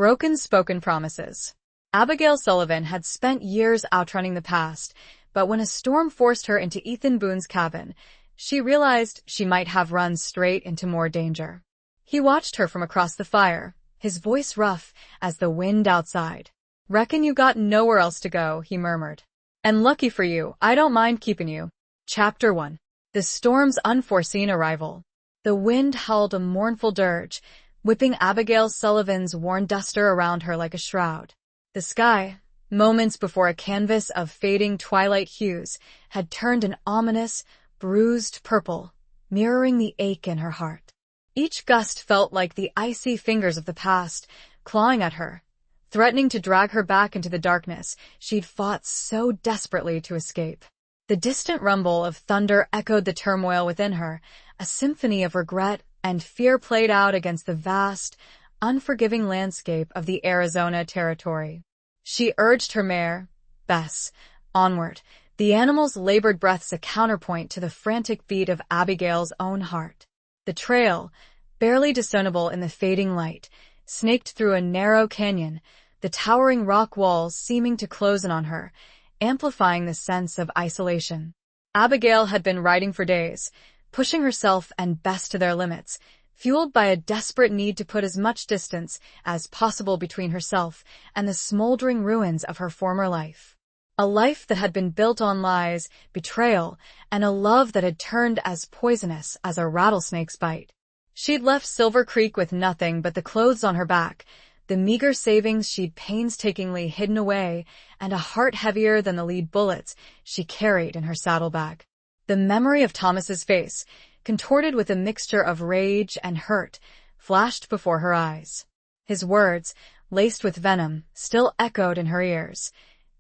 Broken spoken promises. Abigail Sullivan had spent years outrunning the past, but when a storm forced her into Ethan Boone's cabin, she realized she might have run straight into more danger. He watched her from across the fire, his voice rough as the wind outside. "Reckon you got nowhere else to go," he murmured. "And lucky for you, I don't mind keeping you." Chapter 1. The storm's unforeseen arrival. The wind howled a mournful dirge, whipping Abigail Sullivan's worn duster around her like a shroud. The sky, moments before a canvas of fading twilight hues, had turned an ominous, bruised purple, mirroring the ache in her heart. Each gust felt like the icy fingers of the past, clawing at her, threatening to drag her back into the darkness she'd fought so desperately to escape. The distant rumble of thunder echoed the turmoil within her, a symphony of regret and fear played out against the vast, unforgiving landscape of the Arizona Territory. She urged her mare, Bess, onward, the animal's labored breaths a counterpoint to the frantic beat of Abigail's own heart. The trail, barely discernible in the fading light, snaked through a narrow canyon, the towering rock walls seeming to close in on her, amplifying the sense of isolation. Abigail had been riding for days, pushing herself and Bess to their limits, fueled by a desperate need to put as much distance as possible between herself and the smoldering ruins of her former life. A life that had been built on lies, betrayal, and a love that had turned as poisonous as a rattlesnake's bite. She'd left Silver Creek with nothing but the clothes on her back, the meager savings she'd painstakingly hidden away, and a heart heavier than the lead bullets she carried in her saddlebag. The memory of Thomas's face, contorted with a mixture of rage and hurt, flashed before her eyes. His words, laced with venom, still echoed in her ears.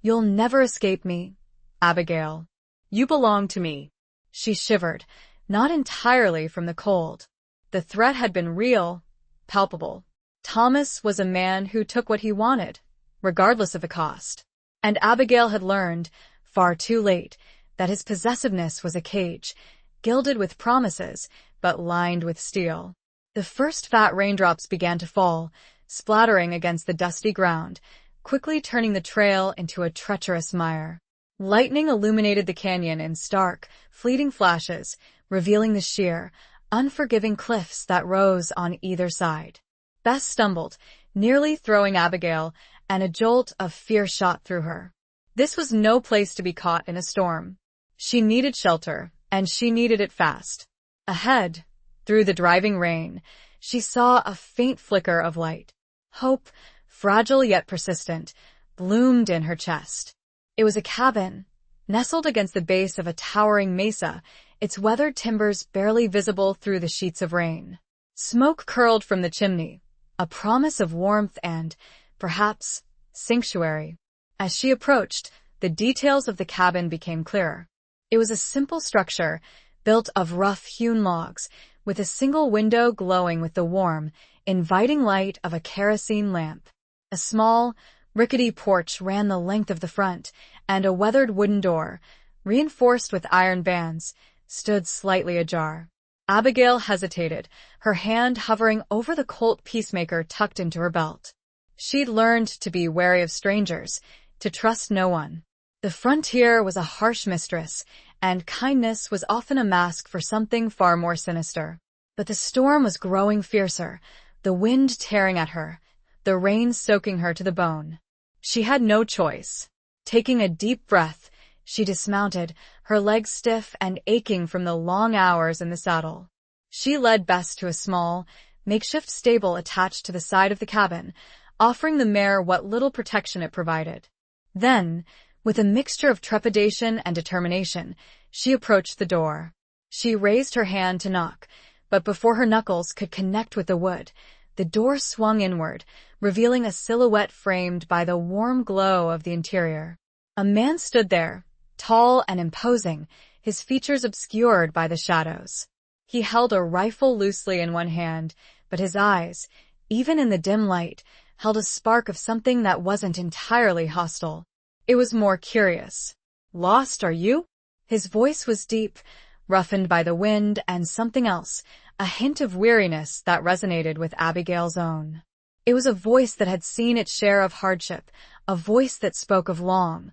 "You'll never escape me, Abigail. You belong to me." She shivered, not entirely from the cold. The threat had been real, palpable. Thomas was a man who took what he wanted, regardless of the cost. And Abigail had learned, far too late, that his possessiveness was a cage, gilded with promises, but lined with steel. The first fat raindrops began to fall, splattering against the dusty ground, quickly turning the trail into a treacherous mire. Lightning illuminated the canyon in stark, fleeting flashes, revealing the sheer, unforgiving cliffs that rose on either side. Bess stumbled, nearly throwing Abigail, and a jolt of fear shot through her. This was no place to be caught in a storm. She needed shelter, and she needed it fast. Ahead, through the driving rain, she saw a faint flicker of light. Hope, fragile yet persistent, bloomed in her chest. It was a cabin, nestled against the base of a towering mesa, its weathered timbers barely visible through the sheets of rain. Smoke curled from the chimney, a promise of warmth and, perhaps, sanctuary. As she approached, the details of the cabin became clearer. It was a simple structure, built of rough-hewn logs, with a single window glowing with the warm, inviting light of a kerosene lamp. A small, rickety porch ran the length of the front, and a weathered wooden door, reinforced with iron bands, stood slightly ajar. Abigail hesitated, her hand hovering over the Colt Peacemaker tucked into her belt. She'd learned to be wary of strangers, to trust no one. The frontier was a harsh mistress, and kindness was often a mask for something far more sinister. But the storm was growing fiercer, the wind tearing at her, the rain soaking her to the bone. She had no choice. Taking a deep breath, she dismounted, her legs stiff and aching from the long hours in the saddle. She led Bess to a small, makeshift stable attached to the side of the cabin, offering the mare what little protection it provided. Then, with a mixture of trepidation and determination, she approached the door. She raised her hand to knock, but before her knuckles could connect with the wood, the door swung inward, revealing a silhouette framed by the warm glow of the interior. A man stood there, tall and imposing, his features obscured by the shadows. He held a rifle loosely in one hand, but his eyes, even in the dim light, held a spark of something that wasn't entirely hostile. It was more curious. "Lost, are you?" His voice was deep, roughened by the wind, and something else, a hint of weariness that resonated with Abigail's own. It was a voice that had seen its share of hardship, a voice that spoke of long,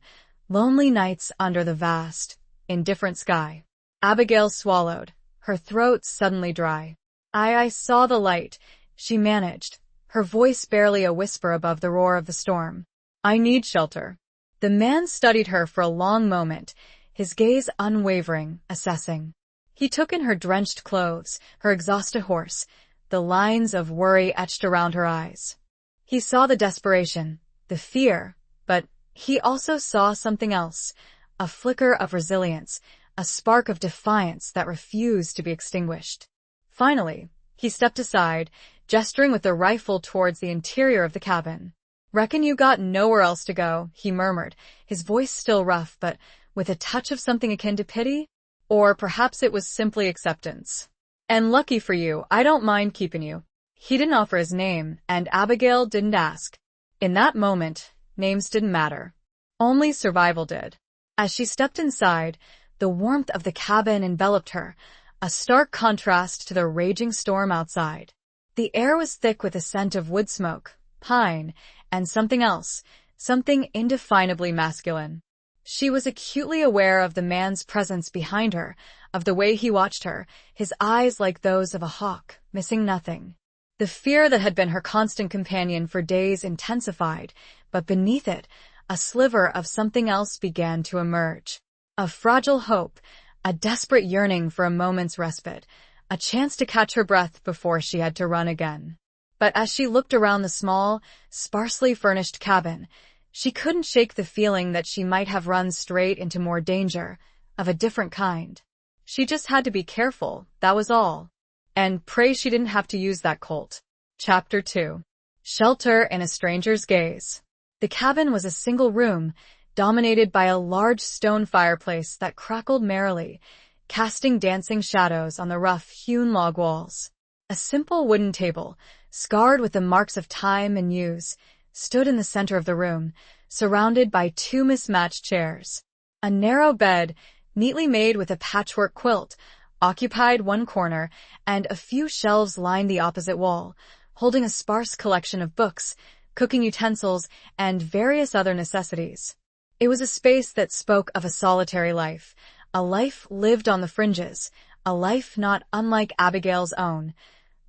lonely nights under the vast, indifferent sky. Abigail swallowed, her throat suddenly dry. I saw the light, she managed, her voice barely a whisper above the roar of the storm. I need shelter. The man studied her for a long moment, his gaze unwavering, assessing. He took in her drenched clothes, her exhausted horse, the lines of worry etched around her eyes. He saw the desperation, the fear, but he also saw something else, a flicker of resilience, a spark of defiance that refused to be extinguished. Finally, he stepped aside, gesturing with the rifle towards the interior of the cabin. Reckon you got nowhere else to go, he murmured, his voice still rough but with a touch of something akin to pity? Or perhaps it was simply acceptance. And lucky for you, I don't mind keeping you. He didn't offer his name, and Abigail didn't ask. In that moment, names didn't matter. Only survival did. As she stepped inside, the warmth of the cabin enveloped her, a stark contrast to the raging storm outside. The air was thick with a scent of wood smoke, pine, and something else, something indefinably masculine. She was acutely aware of the man's presence behind her, of the way he watched her, his eyes like those of a hawk, missing nothing. The fear that had been her constant companion for days intensified, but beneath it, a sliver of something else began to emerge. A fragile hope, a desperate yearning for a moment's respite, a chance to catch her breath before she had to run again. But as she looked around the small, sparsely furnished cabin, she couldn't shake the feeling that she might have run straight into more danger, of a different kind. She just had to be careful, that was all. And pray she didn't have to use that Colt. Chapter 2. Shelter in a Stranger's Gaze. The cabin was a single room, dominated by a large stone fireplace that crackled merrily, casting dancing shadows on the rough-hewn log walls. A simple wooden table, scarred with the marks of time and use, stood in the center of the room, surrounded by two mismatched chairs. A narrow bed, neatly made with a patchwork quilt, occupied one corner, and a few shelves lined the opposite wall, holding a sparse collection of books, cooking utensils, and various other necessities. It was a space that spoke of a solitary life, a life lived on the fringes, a life not unlike Abigail's own,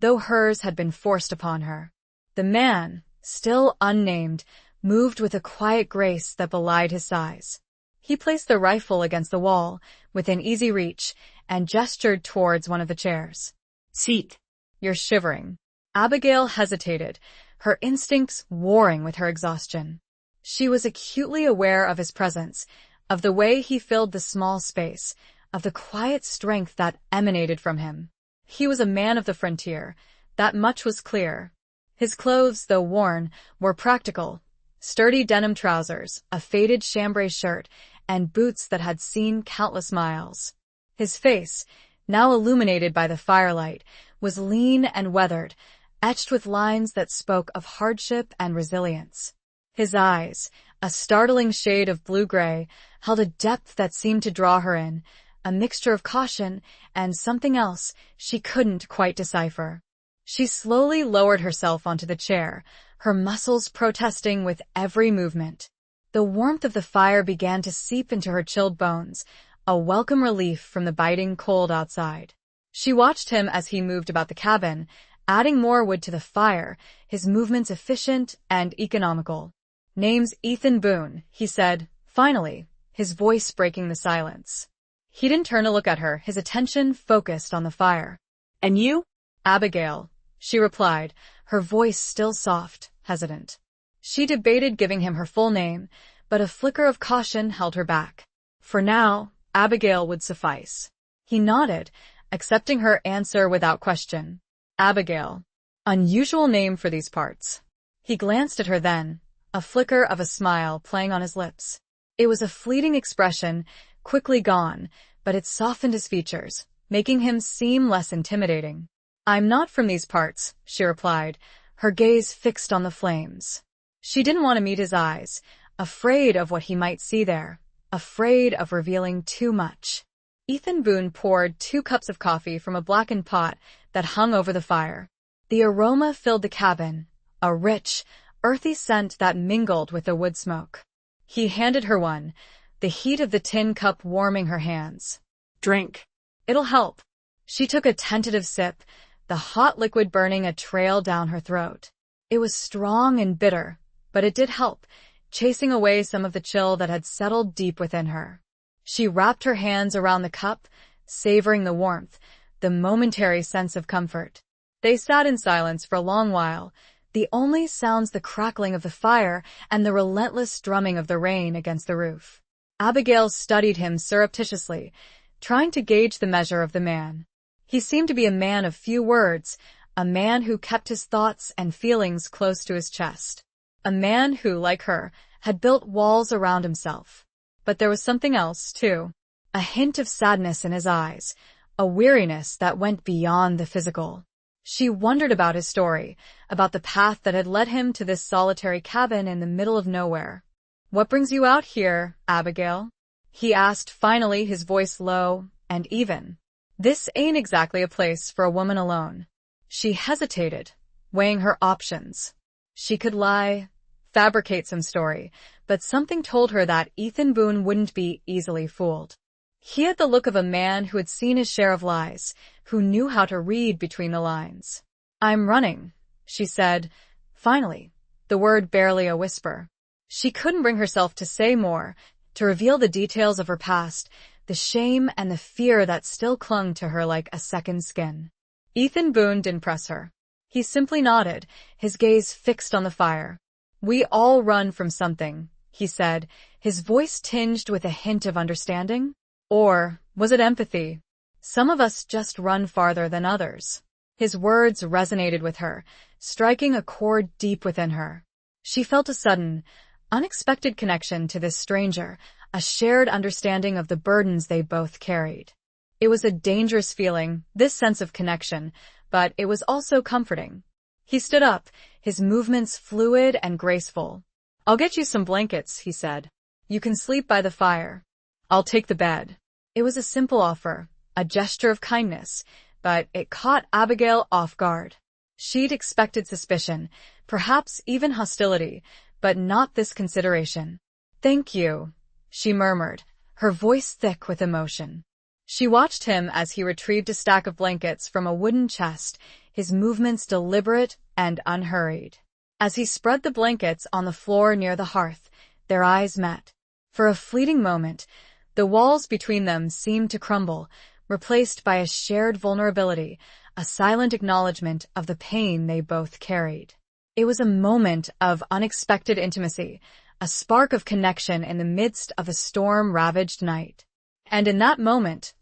though hers had been forced upon her. The man, still unnamed, moved with a quiet grace that belied his size. He placed the rifle against the wall, within easy reach, and gestured towards one of the chairs. Seat. You're shivering. Abigail hesitated, her instincts warring with her exhaustion. She was acutely aware of his presence, of the way he filled the small space, of the quiet strength that emanated from him. He was a man of the frontier, that much was clear. His clothes, though worn, were practical. Sturdy denim trousers, a faded chambray shirt, and boots that had seen countless miles. His face, now illuminated by the firelight, was lean and weathered, etched with lines that spoke of hardship and resilience. His eyes, a startling shade of blue-gray, held a depth that seemed to draw her in, a mixture of caution and something else she couldn't quite decipher. She slowly lowered herself onto the chair, her muscles protesting with every movement. The warmth of the fire began to seep into her chilled bones, a welcome relief from the biting cold outside. She watched him as he moved about the cabin, adding more wood to the fire, his movements efficient and economical. Name's Ethan Boone, he said, finally, his voice breaking the silence. He didn't turn to look at her, his attention focused on the fire. And you? Abigail, she replied, her voice still soft, hesitant. She debated giving him her full name, but a flicker of caution held her back. For now, Abigail would suffice. He nodded, accepting her answer without question. Abigail. Unusual name for these parts. He glanced at her then, a flicker of a smile playing on his lips. It was a fleeting expression, quickly gone, but it softened his features, making him seem less intimidating. I'm not from these parts, she replied, her gaze fixed on the flames. She didn't want to meet his eyes, afraid of what he might see there, afraid of revealing too much. Ethan Boone poured 2 cups of coffee from a blackened pot that hung over the fire. The aroma filled the cabin, a rich, earthy scent that mingled with the wood smoke. He handed her one, the heat of the tin cup warming her hands. Drink. It'll help. She took a tentative sip, the hot liquid burning a trail down her throat. It was strong and bitter, but it did help, chasing away some of the chill that had settled deep within her. She wrapped her hands around the cup, savoring the warmth, the momentary sense of comfort. They sat in silence for a long while, the only sounds the crackling of the fire and the relentless drumming of the rain against the roof. Abigail studied him surreptitiously, trying to gauge the measure of the man. He seemed to be a man of few words, a man who kept his thoughts and feelings close to his chest. A man who, like her, had built walls around himself. But there was something else, too. A hint of sadness in his eyes, a weariness that went beyond the physical. She wondered about his story, about the path that had led him to this solitary cabin in the middle of nowhere. "What brings you out here, Abigail?" he asked finally, his voice low and even. "This ain't exactly a place for a woman alone." She hesitated, weighing her options. She could lie, fabricate some story, but something told her that Ethan Boone wouldn't be easily fooled. He had the look of a man who had seen his share of lies, who knew how to read between the lines. "I'm running," she said, finally, the word barely a whisper. She couldn't bring herself to say more, to reveal the details of her past, the shame and the fear that still clung to her like a second skin. Ethan Boone didn't press her. He simply nodded, his gaze fixed on the fire. "We all run from something," he said, his voice tinged with a hint of understanding. Or was it empathy? Some of us just run farther than others. His words resonated with her, striking a chord deep within her. She felt a sudden, unexpected connection to this stranger, a shared understanding of the burdens they both carried. It was a dangerous feeling, this sense of connection, but it was also comforting. He stood up, his movements fluid and graceful. "I'll get you some blankets," he said. "You can sleep by the fire. I'll take the bed." It was a simple offer, a gesture of kindness, but it caught Abigail off guard. She'd expected suspicion, perhaps even hostility, but not this consideration. "Thank you," she murmured, her voice thick with emotion. She watched him as he retrieved a stack of blankets from a wooden chest, his movements deliberate and unhurried. As he spread the blankets on the floor near the hearth, their eyes met. For a fleeting moment, the walls between them seemed to crumble, replaced by a shared vulnerability, a silent acknowledgement of the pain they both carried. It was a moment of unexpected intimacy, a spark of connection in the midst of a storm-ravaged night. And in that moment,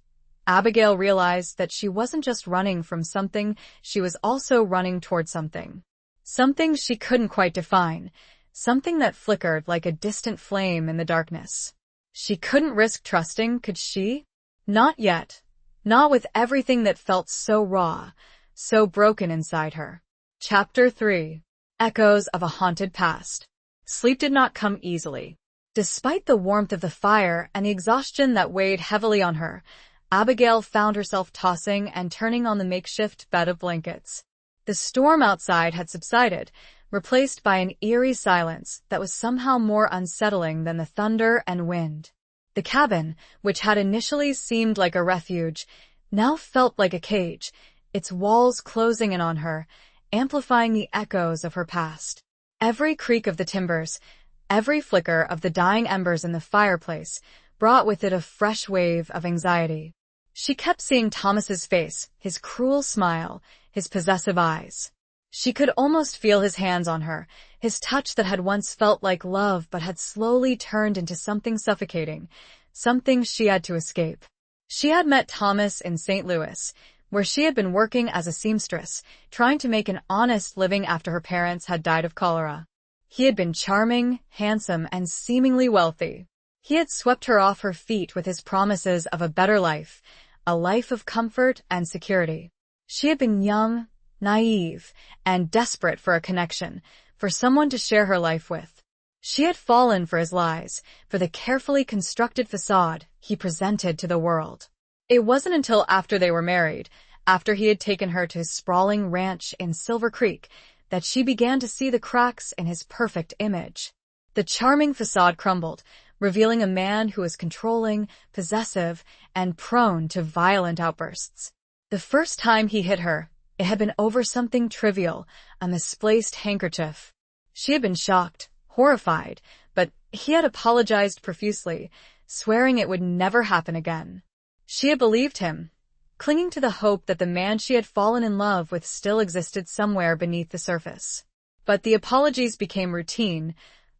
Abigail realized that she wasn't just running from something, she was also running toward something. Something she couldn't quite define, something that flickered like a distant flame in the darkness. She couldn't risk trusting, could she? Not yet. Not with everything that felt so raw, so broken inside her. Chapter 3. Echoes of a Haunted Past. Sleep did not come easily. Despite the warmth of the fire and the exhaustion that weighed heavily on her, Abigail found herself tossing and turning on the makeshift bed of blankets. The storm outside had subsided, replaced by an eerie silence that was somehow more unsettling than the thunder and wind. The cabin, which had initially seemed like a refuge, now felt like a cage, its walls closing in on her, amplifying the echoes of her past. Every creak of the timbers, every flicker of the dying embers in the fireplace, brought with it a fresh wave of anxiety. She kept seeing Thomas's face, his cruel smile, his possessive eyes. She could almost feel his hands on her, his touch that had once felt like love but had slowly turned into something suffocating, something she had to escape. She had met Thomas in St. Louis, where she had been working as a seamstress, trying to make an honest living after her parents had died of cholera. He had been charming, handsome, and seemingly wealthy. He had swept her off her feet with his promises of a better life, a life of comfort and security. She had been young, naive, and desperate for a connection, for someone to share her life with. She had fallen for his lies, for the carefully constructed facade he presented to the world. It wasn't until after they were married, after he had taken her to his sprawling ranch in Silver Creek, that she began to see the cracks in his perfect image. The charming facade crumbled, revealing a man who was controlling, possessive, and prone to violent outbursts. The first time he hit her, it had been over something trivial, a misplaced handkerchief. She had been shocked, horrified, but he had apologized profusely, swearing it would never happen again. She had believed him, clinging to the hope that the man she had fallen in love with still existed somewhere beneath the surface. But the apologies became routine,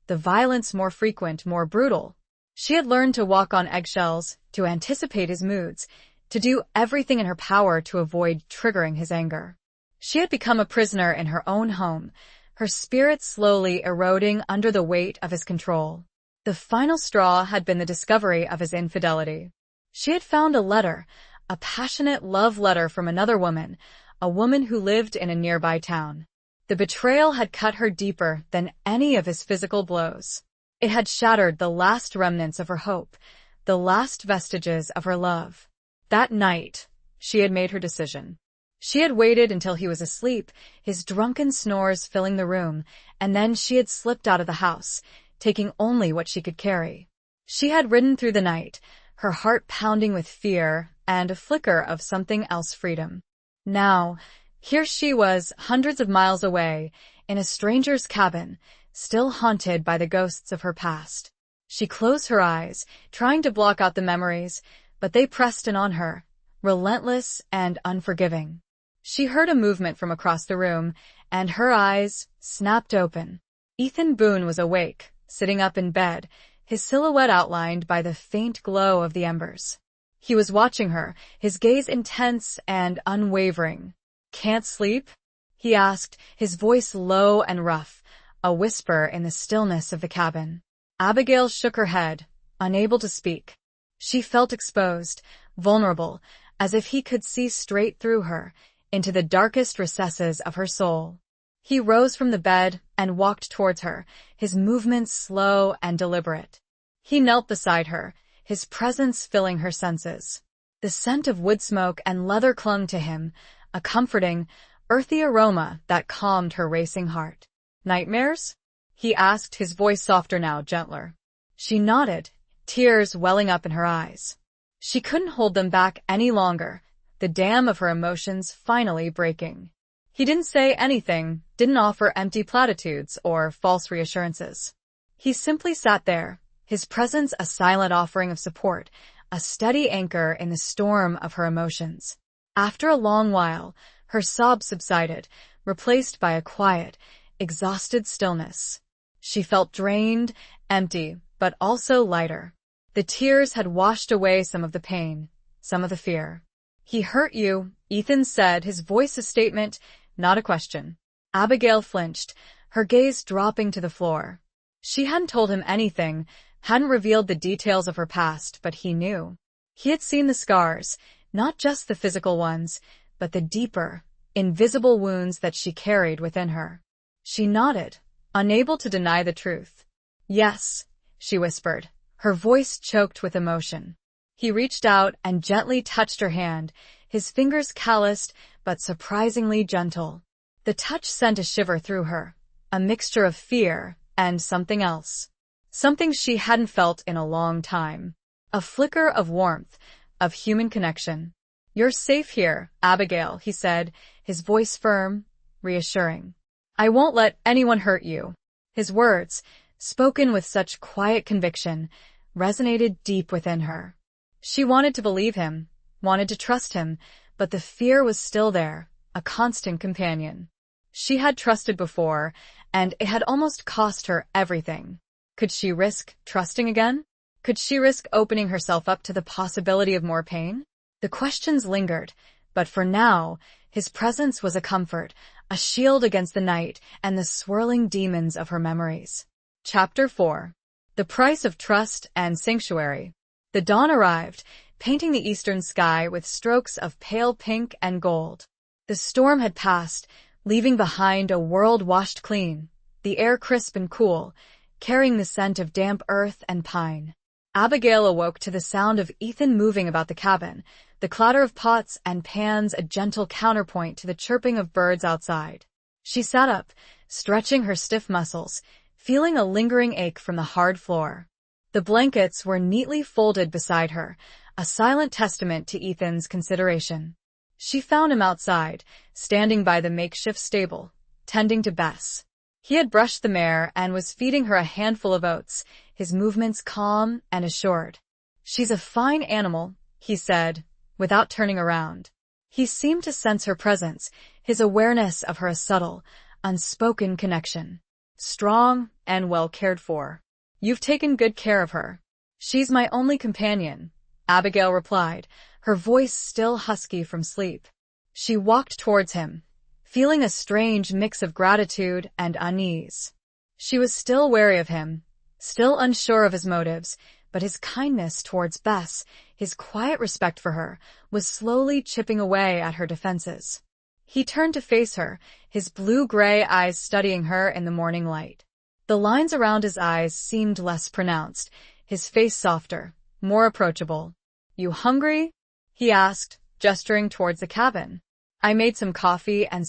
the violence more frequent, more brutal. She had learned to walk on eggshells, to anticipate his moods, to do everything in her power to avoid triggering his anger. She had become a prisoner in her own home, her spirit slowly eroding under the weight of his control. The final straw had been the discovery of his infidelity. She had found a letter, a passionate love letter from another woman, a woman who lived in a nearby town. The betrayal had cut her deeper than any of his physical blows. It had shattered the last remnants of her hope, the last vestiges of her love. That night, she had made her decision. She had waited until he was asleep, his drunken snores filling the room, and then she had slipped out of the house, taking only what she could carry. She had ridden through the night, her heart pounding with fear and a flicker of something else, freedom. Now, here she was, hundreds of miles away, in a stranger's cabin, still haunted by the ghosts of her past. She closed her eyes, trying to block out the memories, but they pressed in on her, relentless and unforgiving. She heard a movement from across the room, and her eyes snapped open. Ethan Boone was awake, sitting up in bed, his silhouette outlined by the faint glow of the embers. He was watching her, his gaze intense and unwavering. "Can't sleep?" he asked, his voice low and rough, a whisper in the stillness of the cabin. Abigail shook her head, unable to speak. She felt exposed, vulnerable, as if he could see straight through her, into the darkest recesses of her soul. He rose from the bed and walked towards her, his movements slow and deliberate. He knelt beside her, his presence filling her senses. The scent of wood smoke and leather clung to him, a comforting, earthy aroma that calmed her racing heart. "Nightmares?" he asked, his voice softer now, gentler. She nodded, tears welling up in her eyes. She couldn't hold them back any longer, the dam of her emotions finally breaking. He didn't say anything, didn't offer empty platitudes or false reassurances. He simply sat there, his presence a silent offering of support, a steady anchor in the storm of her emotions. After a long while, her sobs subsided, replaced by a quiet, exhausted stillness. She felt drained, empty, but also lighter. The tears had washed away some of the pain, some of the fear. "He hurt you," Ethan said, his voice a statement, not a question. Abigail flinched, her gaze dropping to the floor. She hadn't told him anything, hadn't revealed the details of her past, but he knew. He had seen the scars, not just the physical ones, but the deeper, invisible wounds that she carried within her. She nodded, unable to deny the truth. "Yes," she whispered, her voice choked with emotion. He reached out and gently touched her hand, his fingers calloused but surprisingly gentle. The touch sent a shiver through her, a mixture of fear and something else. Something she hadn't felt in a long time. A flicker of warmth, of human connection. "You're safe here, Abigail," he said, his voice firm, reassuring. "I won't let anyone hurt you." His words, spoken with such quiet conviction, resonated deep within her. She wanted to believe him, wanted to trust him, but the fear was still there, a constant companion. She had trusted before, and it had almost cost her everything. Could she risk trusting again? Could she risk opening herself up to the possibility of more pain? The questions lingered, but for now, his presence was a comfort, a shield against the night and the swirling demons of her memories. Chapter 4. The Price of Trust and Sanctuary. The dawn arrived, painting the eastern sky with strokes of pale pink and gold. The storm had passed, leaving behind a world washed clean, the air crisp and cool, carrying the scent of damp earth and pine. Abigail awoke to the sound of Ethan moving about the cabin, the clatter of pots and pans a gentle counterpoint to the chirping of birds outside. She sat up, stretching her stiff muscles, feeling a lingering ache from the hard floor. The blankets were neatly folded beside her, a silent testament to Ethan's consideration. She found him outside, standing by the makeshift stable, tending to Bess. He had brushed the mare and was feeding her a handful of oats, his movements calm and assured. "She's a fine animal," he said, without turning around. He seemed to sense her presence, his awareness of her a subtle, unspoken connection. "Strong and well cared for. You've taken good care of her." "She's my only companion," Abigail replied, her voice still husky from sleep. She walked towards him, feeling a strange mix of gratitude and unease. She was still wary of him, still unsure of his motives, but his kindness towards Bess, his quiet respect for her, was slowly chipping away at her defenses. He turned to face her, his blue-gray eyes studying her in the morning light. The lines around his eyes seemed less pronounced, his face softer, more approachable. "You hungry?" he asked, gesturing towards the cabin. "I made some coffee and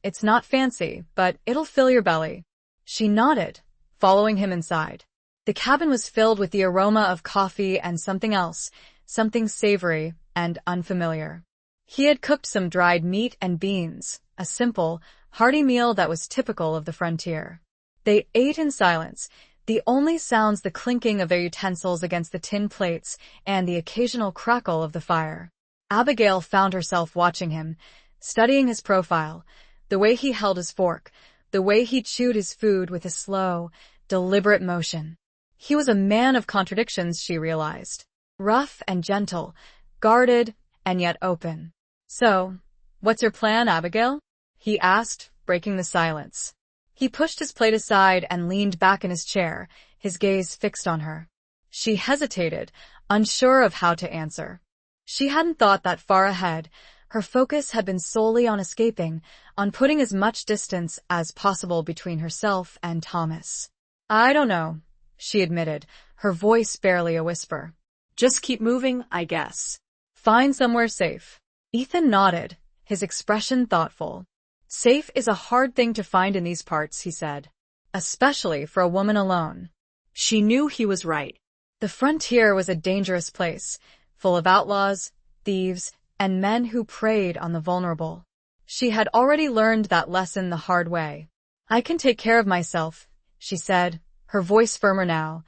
it's not fancy, but it'll fill your belly." She nodded, following him inside. The cabin was filled with the aroma of coffee and something else, something savory and unfamiliar. He had cooked some dried meat and beans, a simple, hearty meal that was typical of the frontier. They ate in silence, the only sounds the clinking of their utensils against the tin plates and the occasional crackle of the fire. Abigail found herself watching him, studying his profile, the way he held his fork, the way he chewed his food with a slow, deliberate motion. He was a man of contradictions, she realized. Rough and gentle, guarded and yet open. "So, what's your plan, Abigail?" he asked, breaking the silence. He pushed his plate aside and leaned back in his chair, his gaze fixed on her. She hesitated, unsure of how to answer. She hadn't thought that far ahead. Her focus had been solely on escaping, on putting as much distance as possible between herself and Thomas. "I don't know," she admitted, her voice barely a whisper. "Just keep moving, I guess. Find somewhere safe." Ethan nodded, his expression thoughtful. "Safe is a hard thing to find in these parts," he said. "Especially for a woman alone." She knew he was right. The frontier was a dangerous place, full of outlaws, thieves, and men who preyed on the vulnerable. She had already learned that lesson the hard way. "I can take care of myself," she said, her voice firmer now,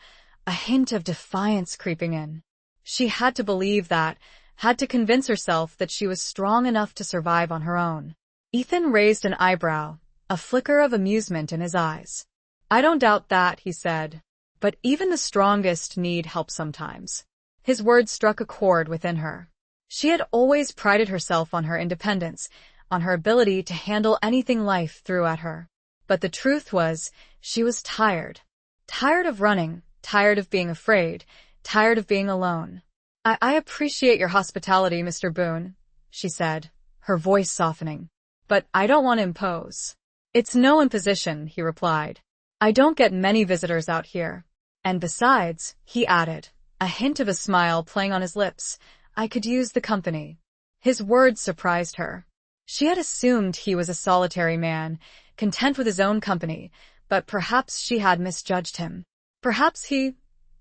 a hint of defiance creeping in. She had to believe that, had to convince herself that she was strong enough to survive on her own. Ethan raised an eyebrow, a flicker of amusement in his eyes. "I don't doubt that," he said. "But even the strongest need help sometimes." His words struck a chord within her. She had always prided herself on her independence, on her ability to handle anything life threw at her. But the truth was, she was tired. Tired of running, tired of being afraid, tired of being alone. I appreciate your hospitality, Mr. Boone," she said, her voice softening. "But I don't want to impose." "It's no imposition," he replied. "I don't get many visitors out here. And besides," he added, a hint of a smile playing on his lips, "I could use the company." His words surprised her. She had assumed he was a solitary man, content with his own company, but perhaps she had misjudged him. Perhaps he,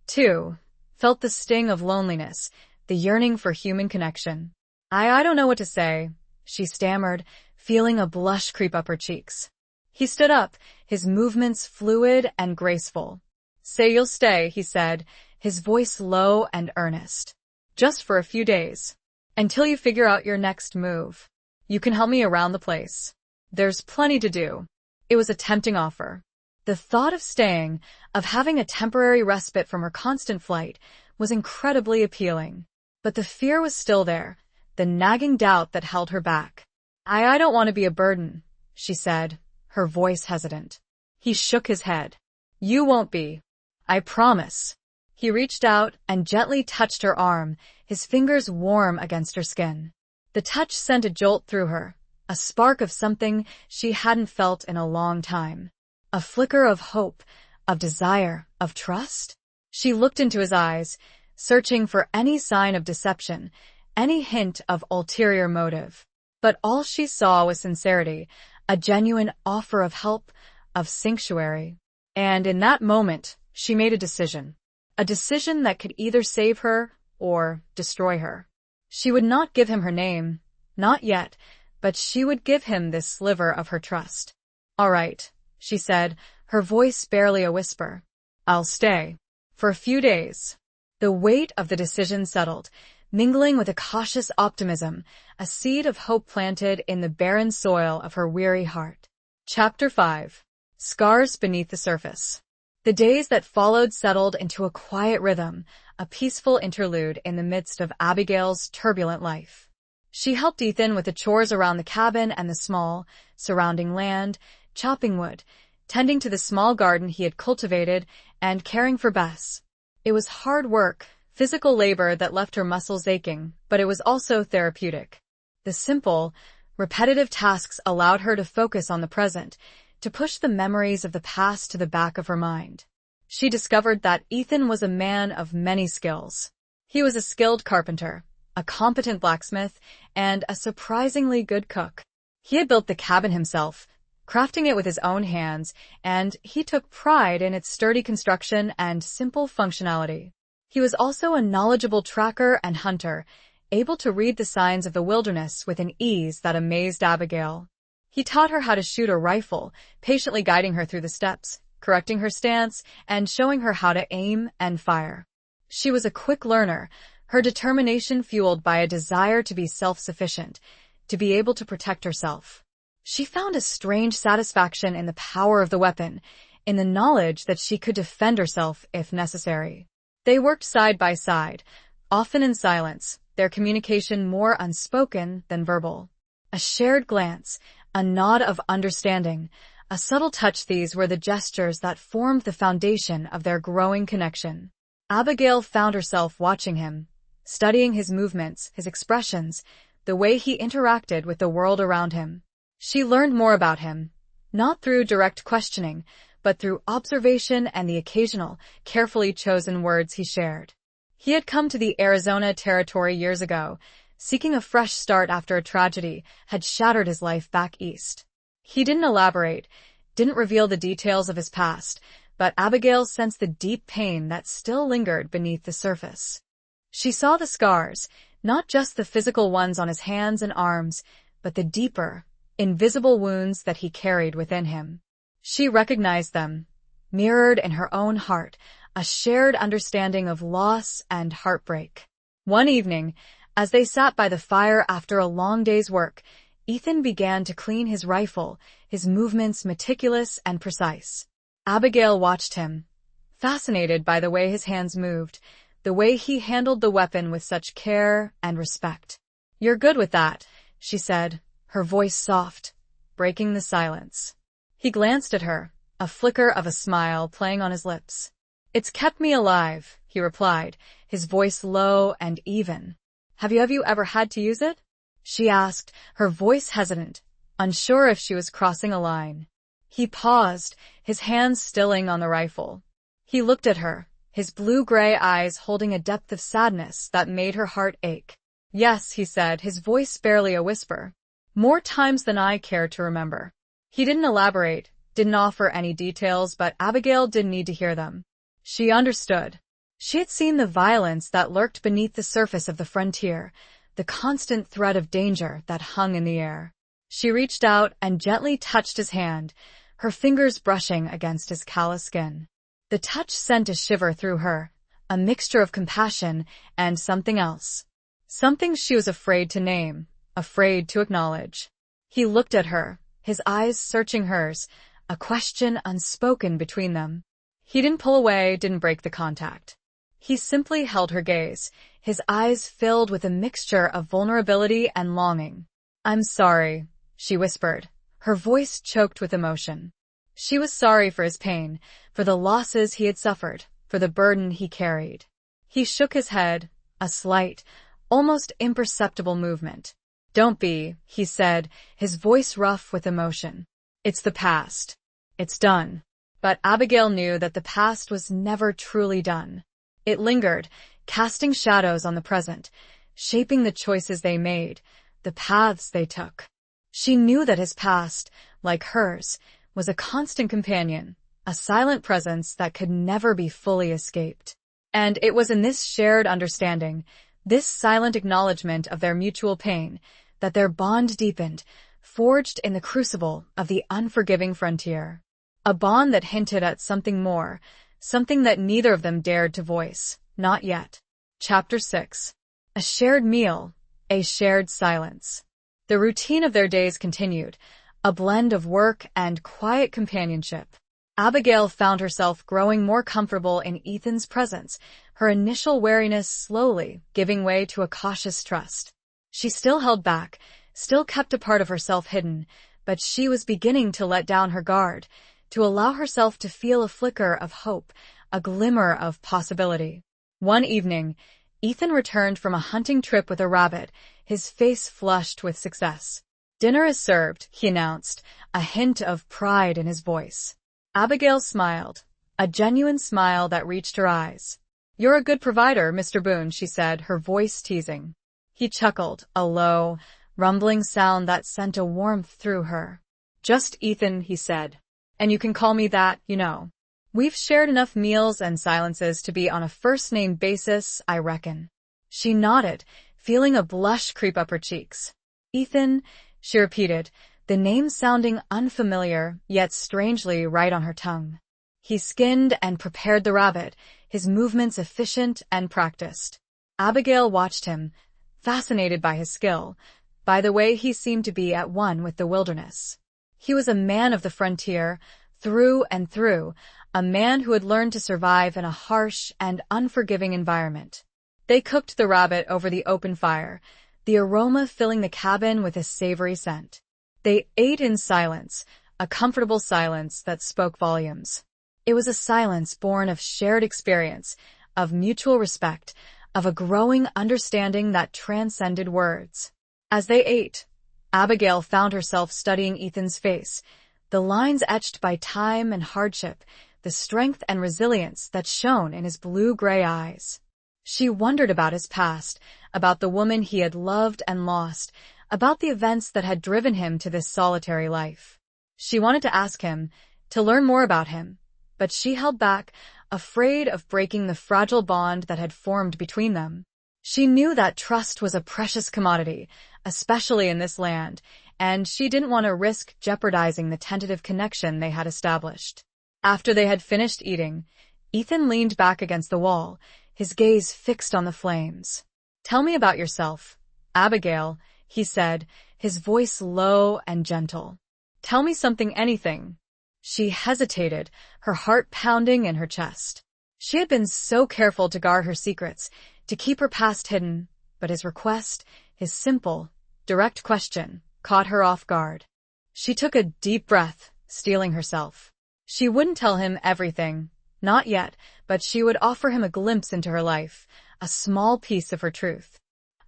too, felt the sting of loneliness, the yearning for human connection. I don't know what to say," she stammered, feeling a blush creep up her cheeks. He stood up, his movements fluid and graceful. "Say you'll stay," he said, his voice low and earnest. "Just for a few days. Until you figure out your next move. You can help me around the place. There's plenty to do." It was a tempting offer. The thought of staying, of having a temporary respite from her constant flight, was incredibly appealing. But the fear was still there, the nagging doubt that held her back. I don't want to be a burden," she said, her voice hesitant. He shook his head. "You won't be. I promise." He reached out and gently touched her arm, his fingers warm against her skin. The touch sent a jolt through her, a spark of something she hadn't felt in a long time. A flicker of hope, of desire, of trust? She looked into his eyes, searching for any sign of deception, any hint of ulterior motive. But all she saw was sincerity, a genuine offer of help, of sanctuary. And in that moment, she made a decision that could either save her or destroy her. She would not give him her name, not yet, but she would give him this sliver of her trust. "All right," she said, her voice barely a whisper. "I'll stay. For a few days." The weight of the decision settled, mingling with a cautious optimism, a seed of hope planted in the barren soil of her weary heart. Chapter 5. Scars Beneath the Surface. The days that followed settled into a quiet rhythm, a peaceful interlude in the midst of Abigail's turbulent life. She helped Ethan with the chores around the cabin and the small, surrounding land, chopping wood, tending to the small garden he had cultivated, and caring for Bess. It was hard work, physical labor that left her muscles aching, but it was also therapeutic. The simple, repetitive tasks allowed her to focus on the present, to push the memories of the past to the back of her mind. She discovered that Ethan was a man of many skills. He was a skilled carpenter, a competent blacksmith, and a surprisingly good cook. He had built the cabin himself, crafting it with his own hands, and he took pride in its sturdy construction and simple functionality. He was also a knowledgeable tracker and hunter, able to read the signs of the wilderness with an ease that amazed Abigail. He taught her how to shoot a rifle, patiently guiding her through the steps, correcting her stance, and showing her how to aim and fire. She was a quick learner, her determination fueled by a desire to be self-sufficient, to be able to protect herself. She found a strange satisfaction in the power of the weapon, in the knowledge that she could defend herself if necessary. They worked side by side, often in silence, their communication more unspoken than verbal. A shared glance, a nod of understanding, a subtle touch, these were the gestures that formed the foundation of their growing connection. Abigail found herself watching him, studying his movements, his expressions, the way he interacted with the world around him. She learned more about him, not through direct questioning, but through observation and the occasional, carefully chosen words he shared. He had come to the Arizona territory years ago, seeking a fresh start after a tragedy had shattered his life back east. He didn't elaborate, didn't reveal the details of his past, but Abigail sensed the deep pain that still lingered beneath the surface. She saw the scars, not just the physical ones on his hands and arms, but the deeper, invisible wounds that he carried within him. She recognized them, mirrored in her own heart, a shared understanding of loss and heartbreak. One evening, as they sat by the fire after a long day's work, Ethan began to clean his rifle, his movements meticulous and precise. Abigail watched him, fascinated by the way his hands moved, the way he handled the weapon with such care and respect. "You're good with that," she said, her voice soft, breaking the silence. He glanced at her, a flicker of a smile playing on his lips. "It's kept me alive," he replied, his voice low and even. Have you ever had to use it?" she asked, her voice hesitant, unsure if she was crossing a line. He paused, his hands stilling on the rifle. He looked at her, his blue-gray eyes holding a depth of sadness that made her heart ache. "Yes," he said, his voice barely a whisper. "More times than I care to remember." He didn't elaborate, didn't offer any details, but Abigail didn't need to hear them. She understood. She had seen the violence that lurked beneath the surface of the frontier, the constant threat of danger that hung in the air. She reached out and gently touched his hand, her fingers brushing against his callous skin. The touch sent a shiver through her, a mixture of compassion and something else. Something she was afraid to name, afraid to acknowledge. He looked at her, his eyes searching hers, a question unspoken between them. He didn't pull away, didn't break the contact. He simply held her gaze, his eyes filled with a mixture of vulnerability and longing. "I'm sorry," she whispered, her voice choked with emotion. She was sorry for his pain, for the losses he had suffered, for the burden he carried. He shook his head, a slight, almost imperceptible movement. "Don't be," he said, his voice rough with emotion. "It's the past. It's done." But Abigail knew that the past was never truly done. It lingered, casting shadows on the present, shaping the choices they made, the paths they took. She knew that his past, like hers, was a constant companion, a silent presence that could never be fully escaped. And it was in this shared understanding, this silent acknowledgement of their mutual pain, that their bond deepened, forged in the crucible of the unforgiving frontier. A bond that hinted at something more, something that neither of them dared to voice, not yet. Chapter 6. A shared meal, a shared silence. The routine of their days continued, a blend of work and quiet companionship. Abigail found herself growing more comfortable in Ethan's presence, her initial wariness slowly giving way to a cautious trust. She still held back, still kept a part of herself hidden, but she was beginning to let down her guard, to allow herself to feel a flicker of hope, a glimmer of possibility. One evening, Ethan returned from a hunting trip with a rabbit, his face flushed with success. "Dinner is served," he announced, a hint of pride in his voice. Abigail smiled, a genuine smile that reached her eyes. "You're a good provider, Mr. Boone," she said, her voice teasing. He chuckled, a low, rumbling sound that sent a warmth through her. "Just Ethan," he said. "And you can call me that, you know. We've shared enough meals and silences to be on a first-name basis, I reckon." She nodded, feeling a blush creep up her cheeks. "Ethan," she repeated, the name sounding unfamiliar, yet strangely right on her tongue. He skinned and prepared the rabbit, his movements efficient and practiced. Abigail watched him, fascinated by his skill, by the way he seemed to be at one with the wilderness. He was a man of the frontier, through and through, a man who had learned to survive in a harsh and unforgiving environment. They cooked the rabbit over the open fire, the aroma filling the cabin with a savory scent. They ate in silence, a comfortable silence that spoke volumes. It was a silence born of shared experience, of mutual respect, of a growing understanding that transcended words. As they ate, Abigail found herself studying Ethan's face, the lines etched by time and hardship, the strength and resilience that shone in his blue-gray eyes. She wondered about his past, about the woman he had loved and lost, about the events that had driven him to this solitary life. She wanted to ask him, to learn more about him, but she held back, afraid of breaking the fragile bond that had formed between them. She knew that trust was a precious commodity, especially in this land, and she didn't want to risk jeopardizing the tentative connection they had established. After they had finished eating, Ethan leaned back against the wall, his gaze fixed on the flames. "Tell me about yourself, Abigail," he said, his voice low and gentle. "Tell me something, anything." She hesitated, her heart pounding in her chest. She had been so careful to guard her secrets, to keep her past hidden, but his request, his simple, direct question, caught her off guard. She took a deep breath, steeling herself. She wouldn't tell him everything, not yet, but she would offer him a glimpse into her life, a small piece of her truth.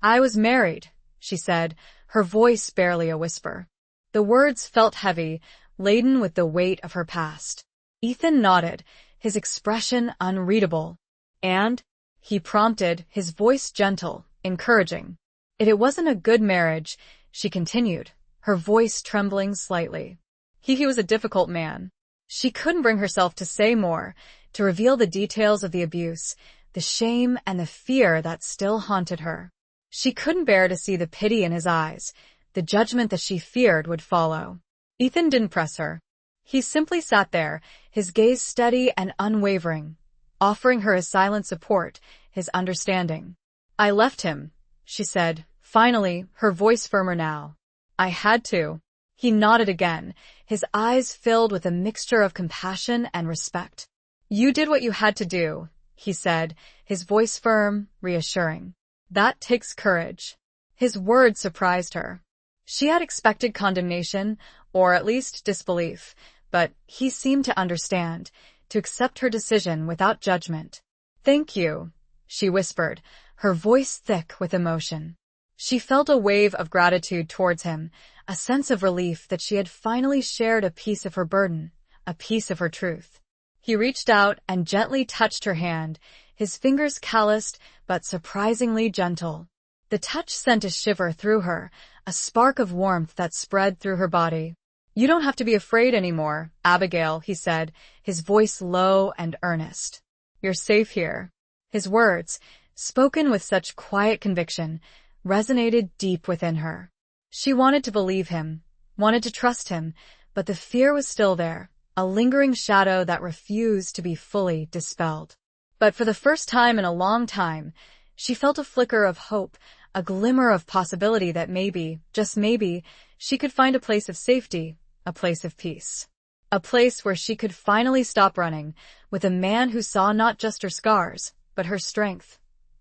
"I was married," she said, her voice barely a whisper. The words felt heavy, laden with the weight of her past. Ethan nodded, his expression unreadable. "And?" he prompted, his voice gentle, encouraging. It wasn't a good marriage," she continued, her voice trembling slightly. He was a difficult man." She couldn't bring herself to say more, to reveal the details of the abuse, the shame and the fear that still haunted her. She couldn't bear to see the pity in his eyes, the judgment that she feared would follow. Ethan didn't press her. He simply sat there, his gaze steady and unwavering, offering her his silent support, his understanding. "I left him," she said, finally, her voice firmer now. "I had to." He nodded again, his eyes filled with a mixture of compassion and respect. "You did what you had to do," he said, his voice firm, reassuring. "That takes courage." His words surprised her. She had expected condemnation, or at least disbelief, but he seemed to understand, to accept her decision without judgment. "Thank you," she whispered, her voice thick with emotion. She felt a wave of gratitude towards him, a sense of relief that she had finally shared a piece of her burden, a piece of her truth. He reached out and gently touched her hand, his fingers calloused but surprisingly gentle. The touch sent a shiver through her, a spark of warmth that spread through her body. "You don't have to be afraid anymore, Abigail," he said, his voice low and earnest. "You're safe here." His words, spoken with such quiet conviction, resonated deep within her. She wanted to believe him, wanted to trust him, but the fear was still there, a lingering shadow that refused to be fully dispelled. But for the first time in a long time, she felt a flicker of hope, a glimmer of possibility that maybe, just maybe, she could find a place of safety, a place of peace. A place where she could finally stop running, with a man who saw not just her scars, but her strength.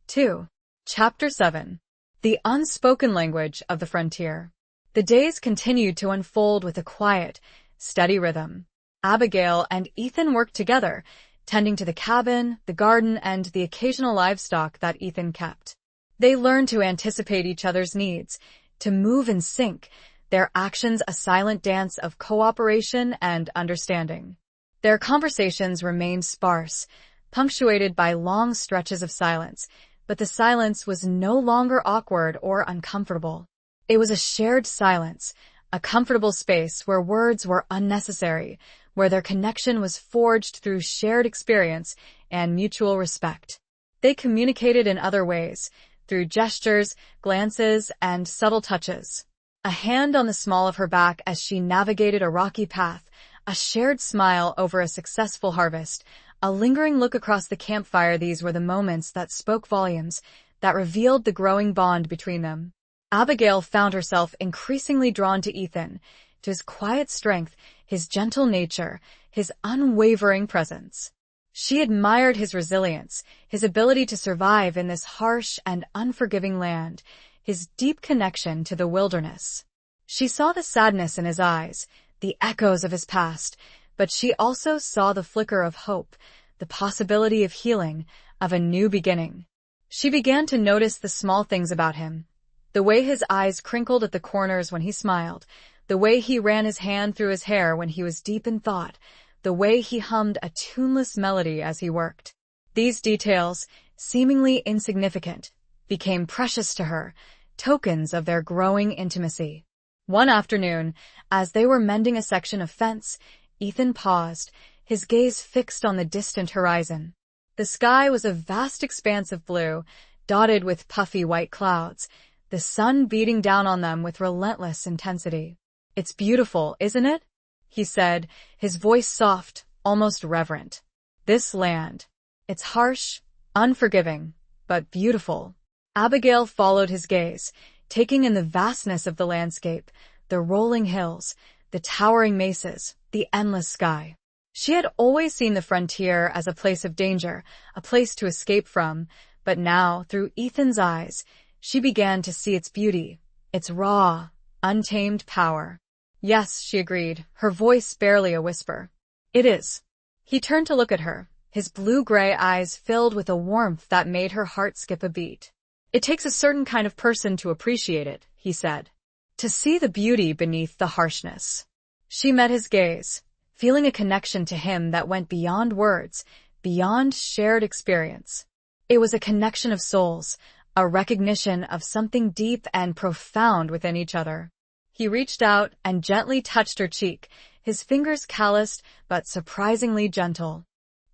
2. Chapter 7. The Unspoken Language of the Frontier. The days continued to unfold with a quiet, steady rhythm. Abigail and Ethan worked together, tending to the cabin, the garden, and the occasional livestock that Ethan kept. They learned to anticipate each other's needs, to move in sync, their actions a silent dance of cooperation and understanding. Their conversations remained sparse, punctuated by long stretches of silence, but the silence was no longer awkward or uncomfortable. It was a shared silence, a comfortable space where words were unnecessary, where their connection was forged through shared experience and mutual respect. They communicated in other ways, through gestures, glances, and subtle touches. A hand on the small of her back as she navigated a rocky path, a shared smile over a successful harvest, a lingering look across the campfire. These were the moments that spoke volumes, that revealed the growing bond between them. Abigail found herself increasingly drawn to Ethan, to his quiet strength, his gentle nature, his unwavering presence. She admired his resilience, his ability to survive in this harsh and unforgiving land, his deep connection to the wilderness. She saw the sadness in his eyes, the echoes of his past, but she also saw the flicker of hope, the possibility of healing, of a new beginning. She began to notice the small things about him, the way his eyes crinkled at the corners when he smiled, the way he ran his hand through his hair when he was deep in thought, the way he hummed a tuneless melody as he worked. These details, seemingly insignificant, became precious to her, tokens of their growing intimacy. One afternoon, as they were mending a section of fence, Ethan paused, his gaze fixed on the distant horizon. The sky was a vast expanse of blue, dotted with puffy white clouds, the sun beating down on them with relentless intensity. "It's beautiful, isn't it?" he said, his voice soft, almost reverent. "This land. It's harsh, unforgiving, but beautiful." Abigail followed his gaze, taking in the vastness of the landscape, the rolling hills, the towering mesas, the endless sky. She had always seen the frontier as a place of danger, a place to escape from, but now, through Ethan's eyes, she began to see its beauty, its raw, untamed power. "Yes," she agreed, her voice barely a whisper. "It is." He turned to look at her, his blue-gray eyes filled with a warmth that made her heart skip a beat. "It takes a certain kind of person to appreciate it," he said. "To see the beauty beneath the harshness." She met his gaze, feeling a connection to him that went beyond words, beyond shared experience. It was a connection of souls, a recognition of something deep and profound within each other. He reached out and gently touched her cheek, his fingers calloused but surprisingly gentle.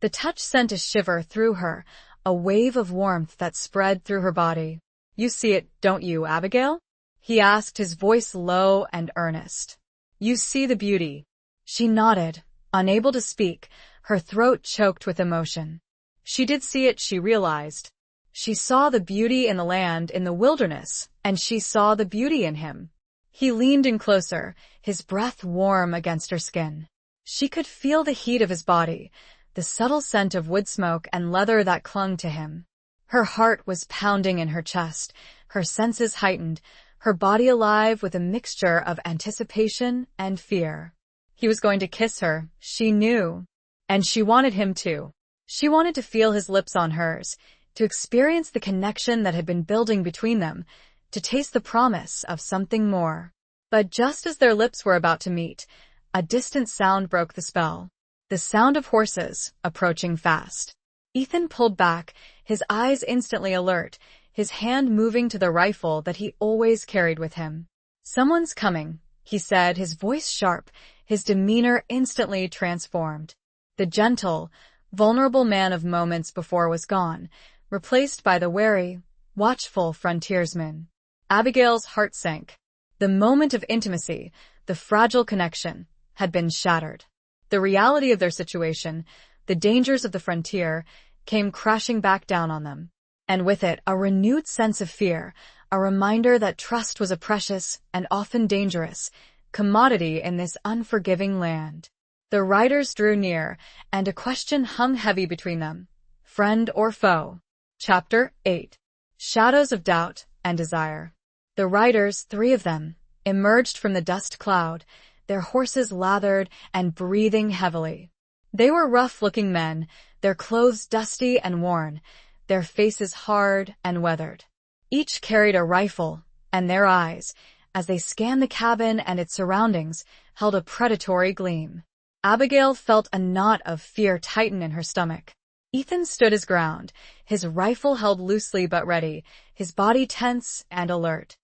The touch sent a shiver through her, a wave of warmth that spread through her body. "You see it, don't you, Abigail?" he asked, his voice low and earnest. "You see the beauty." She nodded, unable to speak, her throat choked with emotion. She did see it, she realized. She saw the beauty in the land, in the wilderness, and she saw the beauty in him. He leaned in closer, his breath warm against her skin. She could feel the heat of his body, the subtle scent of wood smoke and leather that clung to him. Her heart was pounding in her chest, her senses heightened, her body alive with a mixture of anticipation and fear. He was going to kiss her, she knew. And she wanted him to. She wanted to feel his lips on hers, to experience the connection that had been building between them, to taste the promise of something more. But just as their lips were about to meet, a distant sound broke the spell. The sound of horses, approaching fast. Ethan pulled back, his eyes instantly alert, his hand moving to the rifle that he always carried with him. "Someone's coming," he said, his voice sharp, his demeanor instantly transformed. The gentle, vulnerable man of moments before was gone, replaced by the wary, watchful frontiersman. Abigail's heart sank. The moment of intimacy, the fragile connection, had been shattered. The reality of their situation, the dangers of the frontier, came crashing back down on them. And with it, a renewed sense of fear, a reminder that trust was a precious, and often dangerous, commodity in this unforgiving land. The riders drew near, and a question hung heavy between them. Friend or foe? Chapter 8. Shadows of Doubt and Desire. The riders, 3 of them, emerged from the dust cloud, their horses lathered and breathing heavily. They were rough-looking men, their clothes dusty and worn, their faces hard and weathered. Each carried a rifle, and their eyes, as they scanned the cabin and its surroundings, held a predatory gleam. Abigail felt a knot of fear tighten in her stomach. Ethan stood his ground, his rifle held loosely but ready, his body tense and alert.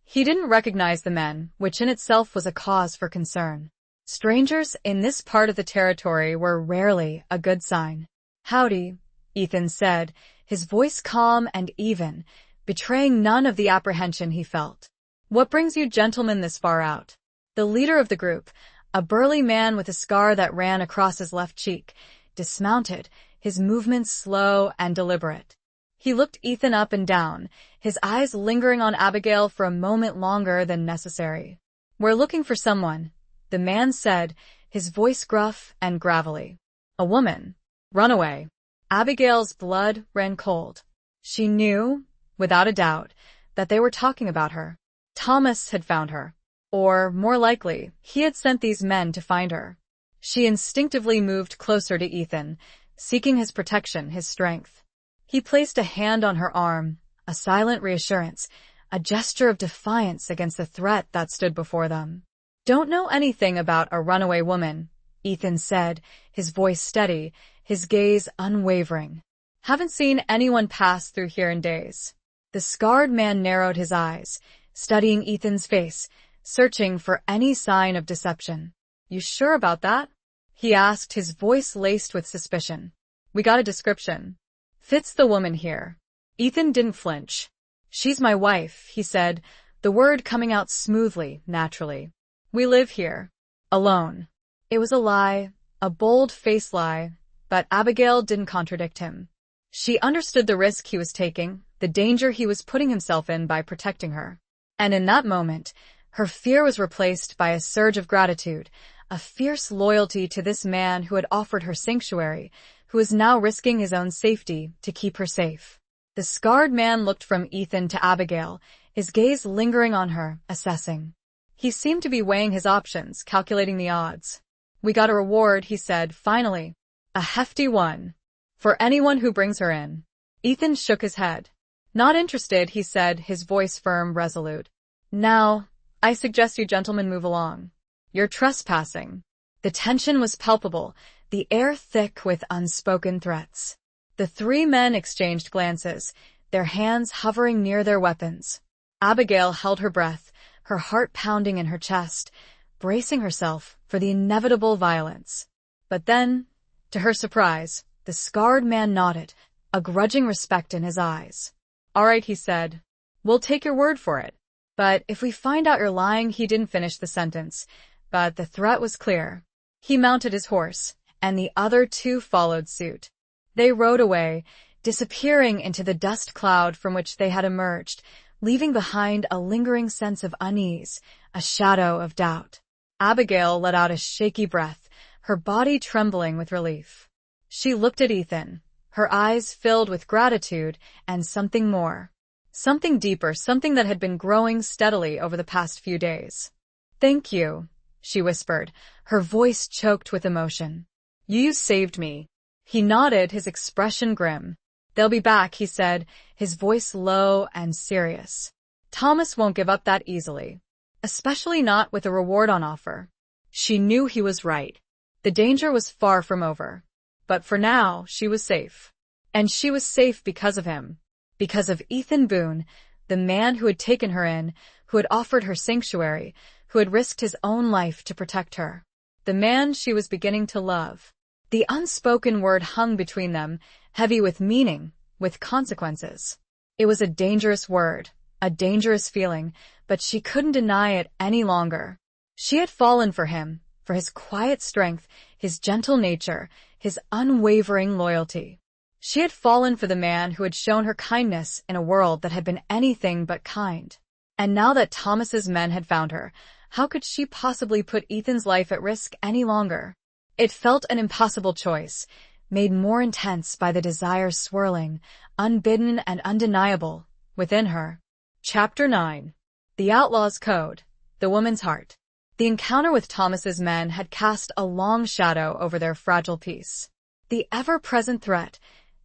He didn't recognize the men, which in itself was a cause for concern. Strangers in this part of the territory were rarely a good sign. "Howdy," Ethan said, his voice calm and even, betraying none of the apprehension he felt. "What brings you gentlemen this far out?" The leader of the group, a burly man with a scar that ran across his left cheek, dismounted, his movements slow and deliberate. He looked Ethan up and down, his eyes lingering on Abigail for a moment longer than necessary. "We're looking for someone," the man said, his voice gruff and gravelly. "A woman. Runaway." Abigail's blood ran cold. She knew, without a doubt, that they were talking about her. Thomas had found her. Or, more likely, he had sent these men to find her. She instinctively moved closer to Ethan, seeking his protection, his strength. He placed a hand on her arm, a silent reassurance, a gesture of defiance against the threat that stood before them. "Don't know anything about a runaway woman," Ethan said, his voice steady, his gaze unwavering. "Haven't seen anyone pass through here in days." The scarred man narrowed his eyes, studying Ethan's face, searching for any sign of deception. "You sure about that?" he asked, his voice laced with suspicion. "We got a description. Fits the woman here." Ethan didn't flinch. "She's my wife," he said, the word coming out smoothly, naturally. "We live here. Alone." It was a lie, a bold-faced lie, but Abigail didn't contradict him. She understood the risk he was taking, the danger he was putting himself in by protecting her. And in that moment, her fear was replaced by a surge of gratitude, a fierce loyalty to this man who had offered her sanctuary, who was now risking his own safety to keep her safe. The scarred man looked from Ethan to Abigail, his gaze lingering on her, assessing. He seemed to be weighing his options, calculating the odds. "We got a reward," he said, finally. "A hefty one. For anyone who brings her in." Ethan shook his head. "Not interested," he said, his voice firm, resolute. "Now, I suggest you gentlemen move along. You're trespassing." The tension was palpable, the air thick with unspoken threats. The 3 men exchanged glances, their hands hovering near their weapons. Abigail held her breath, her heart pounding in her chest, bracing herself for the inevitable violence. But then, to her surprise, the scarred man nodded, a grudging respect in his eyes. "All right," he said. "We'll take your word for it. But if we find out you're lying," he didn't finish the sentence, but the threat was clear. He mounted his horse, and the other 2 followed suit. They rode away, disappearing into the dust cloud from which they had emerged, leaving behind a lingering sense of unease, a shadow of doubt. Abigail let out a shaky breath, her body trembling with relief. She looked at Ethan, her eyes filled with gratitude and something more. Something deeper, something that had been growing steadily over the past few days. "Thank you," she whispered, her voice choked with emotion. "You saved me." He nodded, his expression grim. "They'll be back," he said, his voice low and serious. "Thomas won't give up that easily. Especially not with a reward on offer." She knew he was right. The danger was far from over. But for now, she was safe. And she was safe because of him. Because of Ethan Boone, the man who had taken her in, who had offered her sanctuary, who had risked his own life to protect her. The man she was beginning to love. The unspoken word hung between them, heavy with meaning, with consequences. It was a dangerous word, a dangerous feeling, but she couldn't deny it any longer. She had fallen for him, for his quiet strength, his gentle nature, his unwavering loyalty. She had fallen for the man who had shown her kindness in a world that had been anything but kind. And now that Thomas's men had found her, how could she possibly put Ethan's life at risk any longer? It felt an impossible choice, made more intense by the desire swirling, unbidden and undeniable, within her. Chapter 9. The Outlaw's Code. The Woman's Heart. The encounter with Thomas's men had cast a long shadow over their fragile peace. The ever-present threat,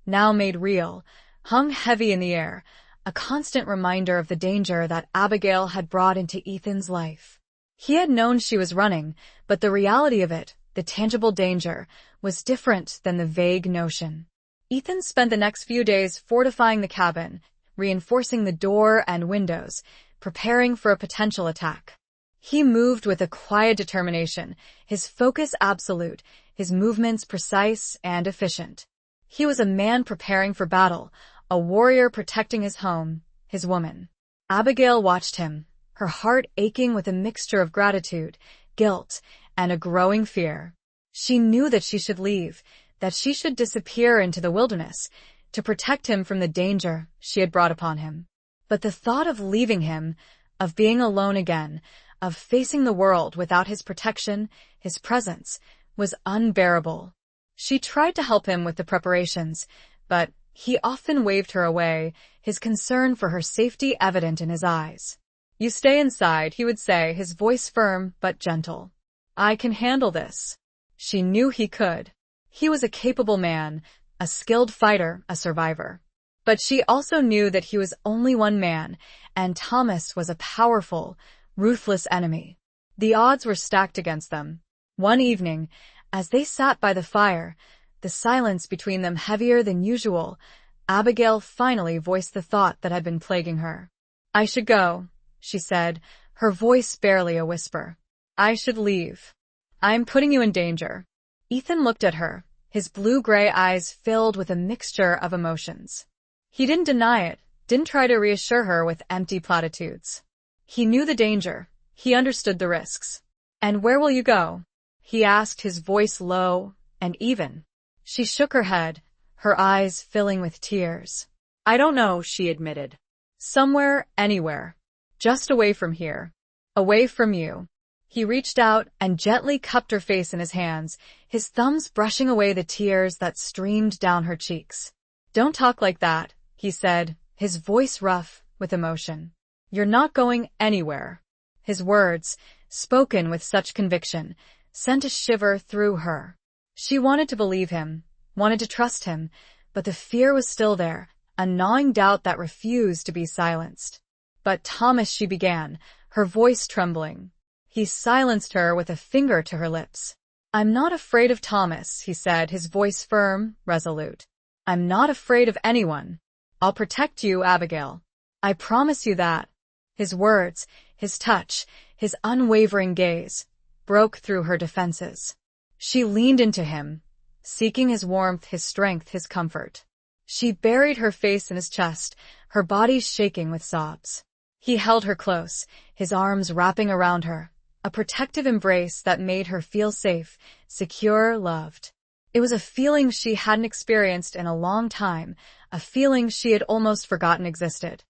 now made real, hung heavy in the air, a constant reminder of the danger that Abigail had brought into Ethan's life. He had known she was running, but the reality of it, the tangible danger, was different than the vague notion. Ethan spent the next few days fortifying the cabin, reinforcing the door and windows, preparing for a potential attack. He moved with a quiet determination, his focus absolute, his movements precise and efficient. He was a man preparing for battle, a warrior protecting his home, his woman. Abigail watched him, her heart aching with a mixture of gratitude, guilt, and a growing fear. She knew that she should leave, that she should disappear into the wilderness, to protect him from the danger she had brought upon him. But the thought of leaving him, of being alone again, of facing the world without his protection, his presence, was unbearable. She tried to help him with the preparations, but he often waved her away, his concern for her safety evident in his eyes. "You stay inside," he would say, his voice firm but gentle. "I can handle this." She knew he could. He was a capable man, a skilled fighter, a survivor. But she also knew that he was only one man, and Thomas was a powerful, ruthless enemy. The odds were stacked against them. One evening, as they sat by the fire, the silence between them heavier than usual, Abigail finally voiced the thought that had been plaguing her. "I should go," she said, her voice barely a whisper. "I should leave. I'm putting you in danger." Ethan looked at her, his blue-gray eyes filled with a mixture of emotions. He didn't deny it, didn't try to reassure her with empty platitudes. He knew the danger. He understood the risks. "And where will you go?" he asked, his voice low and even. She shook her head, her eyes filling with tears. "I don't know," she admitted. "Somewhere, anywhere. Just away from here. Away from you." He reached out and gently cupped her face in his hands, his thumbs brushing away the tears that streamed down her cheeks. "Don't talk like that," he said, his voice rough with emotion. "You're not going anywhere." His words, spoken with such conviction, sent a shiver through her. She wanted to believe him, wanted to trust him, but the fear was still there, a gnawing doubt that refused to be silenced. "But Thomas," she began, her voice trembling. He silenced her with a finger to her lips. "I'm not afraid of Thomas," he said, his voice firm, resolute. "I'm not afraid of anyone. I'll protect you, Abigail. I promise you that." His words, his touch, his unwavering gaze, broke through her defenses. She leaned into him, seeking his warmth, his strength, his comfort. She buried her face in his chest, her body shaking with sobs. He held her close, his arms wrapping around her, a protective embrace that made her feel safe, secure, loved. It was a feeling she hadn't experienced in a long time, a feeling she had almost forgotten existed.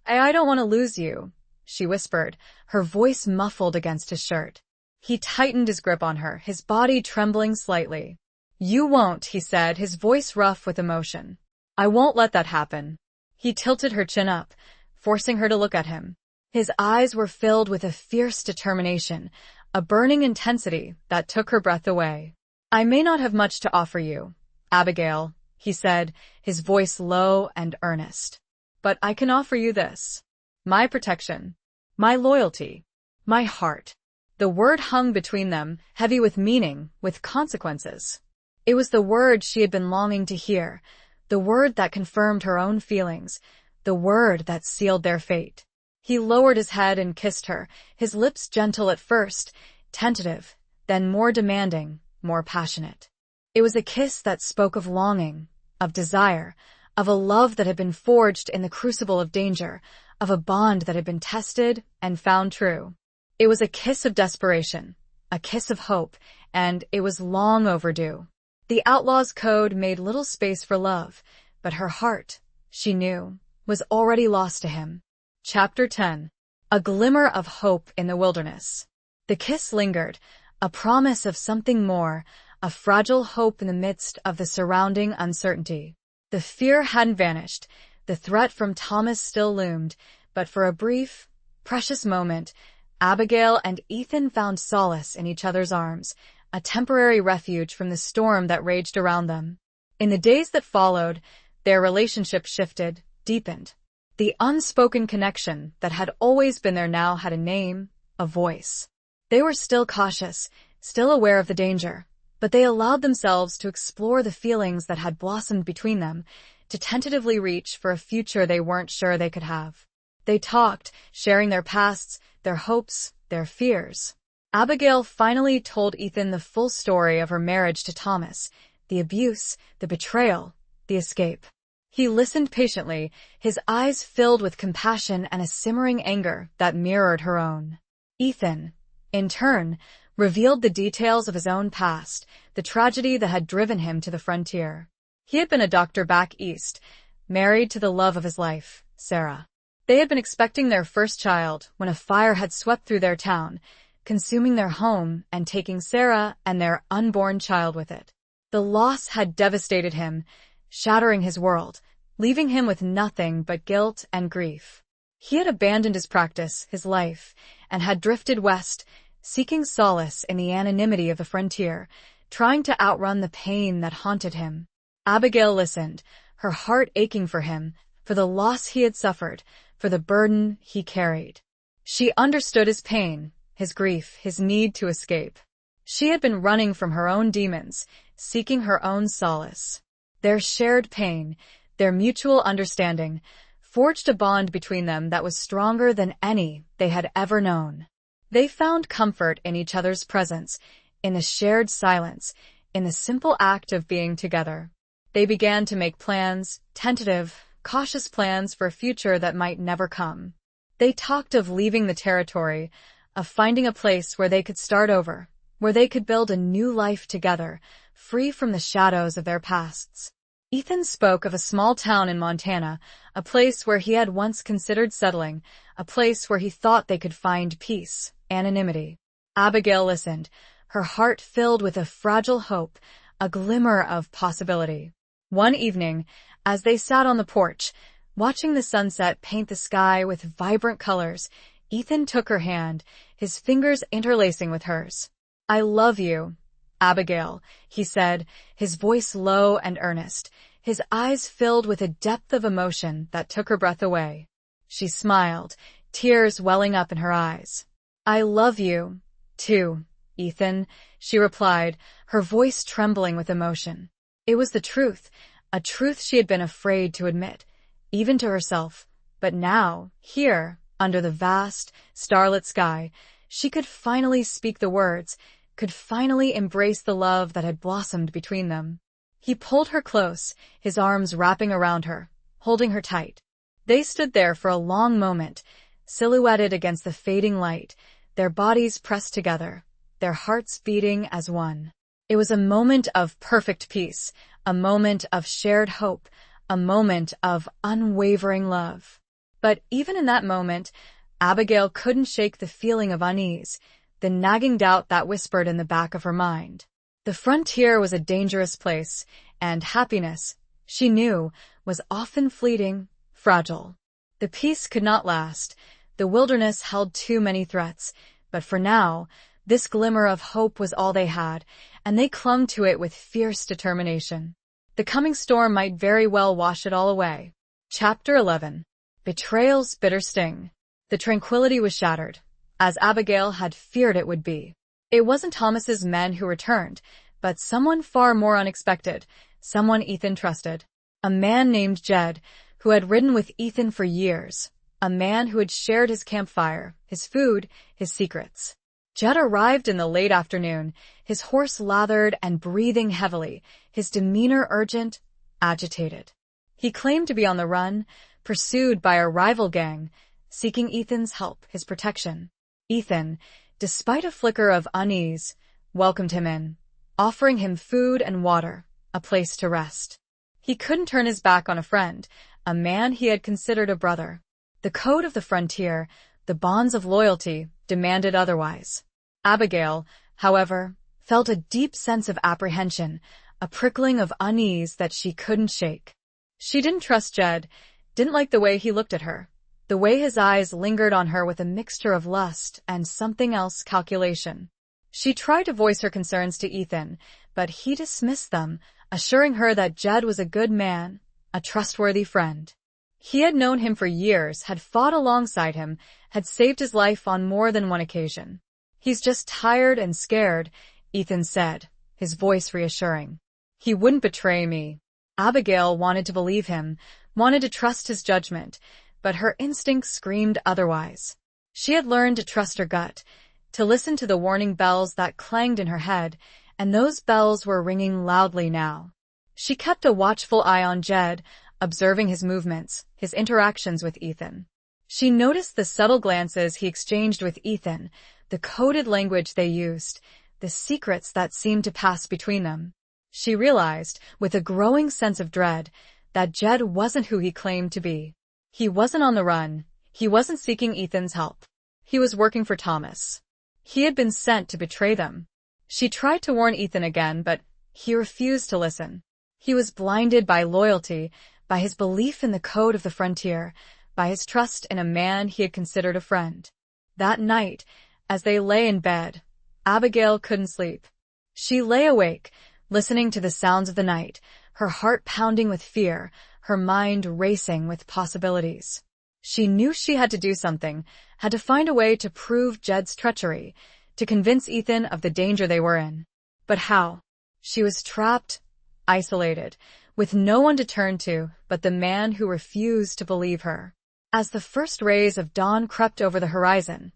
I don't want to lose you," she whispered, her voice muffled against his shirt. He tightened his grip on her, his body trembling slightly. "You won't," he said, his voice rough with emotion. "I won't let that happen." He tilted her chin up, forcing her to look at him. His eyes were filled with a fierce determination, a burning intensity that took her breath away. "I may not have much to offer you, Abigail," he said, his voice low and earnest. "But I can offer you this. My protection. My loyalty. My heart." The word hung between them, heavy with meaning, with consequences. It was the word she had been longing to hear, the word that confirmed her own feelings, the word that sealed their fate. He lowered his head and kissed her, his lips gentle at first, tentative, then more demanding, more passionate. It was a kiss that spoke of longing, of desire, of a love that had been forged in the crucible of danger, of a bond that had been tested and found true. It was a kiss of desperation, a kiss of hope, and it was long overdue. The outlaw's code made little space for love, but her heart, she knew, was already lost to him. Chapter 10. A glimmer of hope in the wilderness. The kiss lingered, a promise of something more, a fragile hope in the midst of the surrounding uncertainty. The fear hadn't vanished, the threat from Thomas still loomed, but for a brief, precious moment, Abigail and Ethan found solace in each other's arms, a temporary refuge from the storm that raged around them. In the days that followed, their relationship shifted, deepened. The unspoken connection that had always been there now had a name, a voice. They were still cautious, still aware of the danger, but they allowed themselves to explore the feelings that had blossomed between them, to tentatively reach for a future they weren't sure they could have. They talked, sharing their pasts, their hopes, their fears. Abigail finally told Ethan the full story of her marriage to Thomas, the abuse, the betrayal, the escape. He listened patiently, his eyes filled with compassion and a simmering anger that mirrored her own. Ethan, in turn, revealed the details of his own past, the tragedy that had driven him to the frontier. He had been a doctor back east, married to the love of his life, Sarah. They had been expecting their first child when a fire had swept through their town, consuming their home and taking Sarah and their unborn child with it. The loss had devastated him, shattering his world, leaving him with nothing but guilt and grief. He had abandoned his practice, his life, and had drifted west, seeking solace in the anonymity of the frontier, trying to outrun the pain that haunted him. Abigail listened, her heart aching for him, for the loss he had suffered, for the burden he carried. She understood his pain, his grief, his need to escape. She had been running from her own demons, seeking her own solace. Their shared pain, their mutual understanding, forged a bond between them that was stronger than any they had ever known. They found comfort in each other's presence, in the shared silence, in the simple act of being together. They began to make plans, tentative, cautious plans for a future that might never come. They talked of leaving the territory, of finding a place where they could start over, where they could build a new life together, free from the shadows of their pasts. Ethan spoke of a small town in Montana, a place where he had once considered settling, a place where he thought they could find peace, anonymity. Abigail listened, her heart filled with a fragile hope, a glimmer of possibility. One evening, as they sat on the porch, watching the sunset paint the sky with vibrant colors, Ethan took her hand, his fingers interlacing with hers. "I love you, Abigail," he said, his voice low and earnest, his eyes filled with a depth of emotion that took her breath away. She smiled, tears welling up in her eyes. "I love you, too, Ethan," she replied, her voice trembling with emotion. It was the truth, a truth she had been afraid to admit, even to herself, but now, here, under the vast, starlit sky, she could finally speak the words, could finally embrace the love that had blossomed between them. He pulled her close, his arms wrapping around her, holding her tight. They stood there for a long moment, silhouetted against the fading light, their bodies pressed together, their hearts beating as one. It was a moment of perfect peace, a moment of shared hope, a moment of unwavering love. But even in that moment, Abigail couldn't shake the feeling of unease, the nagging doubt that whispered in the back of her mind. The frontier was a dangerous place, and happiness, she knew, was often fleeting, fragile. The peace could not last. The wilderness held too many threats, but for now, this glimmer of hope was all they had, and they clung to it with fierce determination. The coming storm might very well wash it all away. Chapter 11. Betrayal's bitter sting. The tranquility was shattered, as Abigail had feared it would be. It wasn't Thomas's men who returned, but someone far more unexpected, someone Ethan trusted. A man named Jed, who had ridden with Ethan for years, a man who had shared his campfire, his food, his secrets. Jed arrived in the late afternoon, his horse lathered and breathing heavily, his demeanor urgent, agitated. He claimed to be on the run, pursued by a rival gang, seeking Ethan's help, his protection. Ethan, despite a flicker of unease, welcomed him in, offering him food and water, a place to rest. He couldn't turn his back on a friend, a man he had considered a brother. The code of the frontier, the bonds of loyalty, demanded otherwise. Abigail, however, felt a deep sense of apprehension, a prickling of unease that she couldn't shake. She didn't trust Jed, didn't like the way he looked at her, the way his eyes lingered on her with a mixture of lust and something else, calculation. She tried to voice her concerns to Ethan, but he dismissed them, assuring her that Jed was a good man, a trustworthy friend. He had known him for years, had fought alongside him, had saved his life on more than one occasion. "He's just tired and scared," Ethan said, his voice reassuring. "He wouldn't betray me." Abigail wanted to believe him, wanted to trust his judgment, but her instincts screamed otherwise. She had learned to trust her gut, to listen to the warning bells that clanged in her head, and those bells were ringing loudly now. She kept a watchful eye on Jed, observing his movements, his interactions with Ethan. She noticed the subtle glances he exchanged with Ethan, the coded language they used, the secrets that seemed to pass between them. She realized, with a growing sense of dread, that Jed wasn't who he claimed to be. He wasn't on the run. He wasn't seeking Ethan's help. He was working for Thomas. He had been sent to betray them. She tried to warn Ethan again, but he refused to listen. He was blinded by loyalty, by his belief in the code of the frontier, by his trust in a man he had considered a friend. That night, as they lay in bed, Abigail couldn't sleep. She lay awake, listening to the sounds of the night, her heart pounding with fear, her mind racing with possibilities. She knew she had to do something, had to find a way to prove Jed's treachery, to convince Ethan of the danger they were in. But how? She was trapped, isolated, with no one to turn to but the man who refused to believe her. As the first rays of dawn crept over the horizon,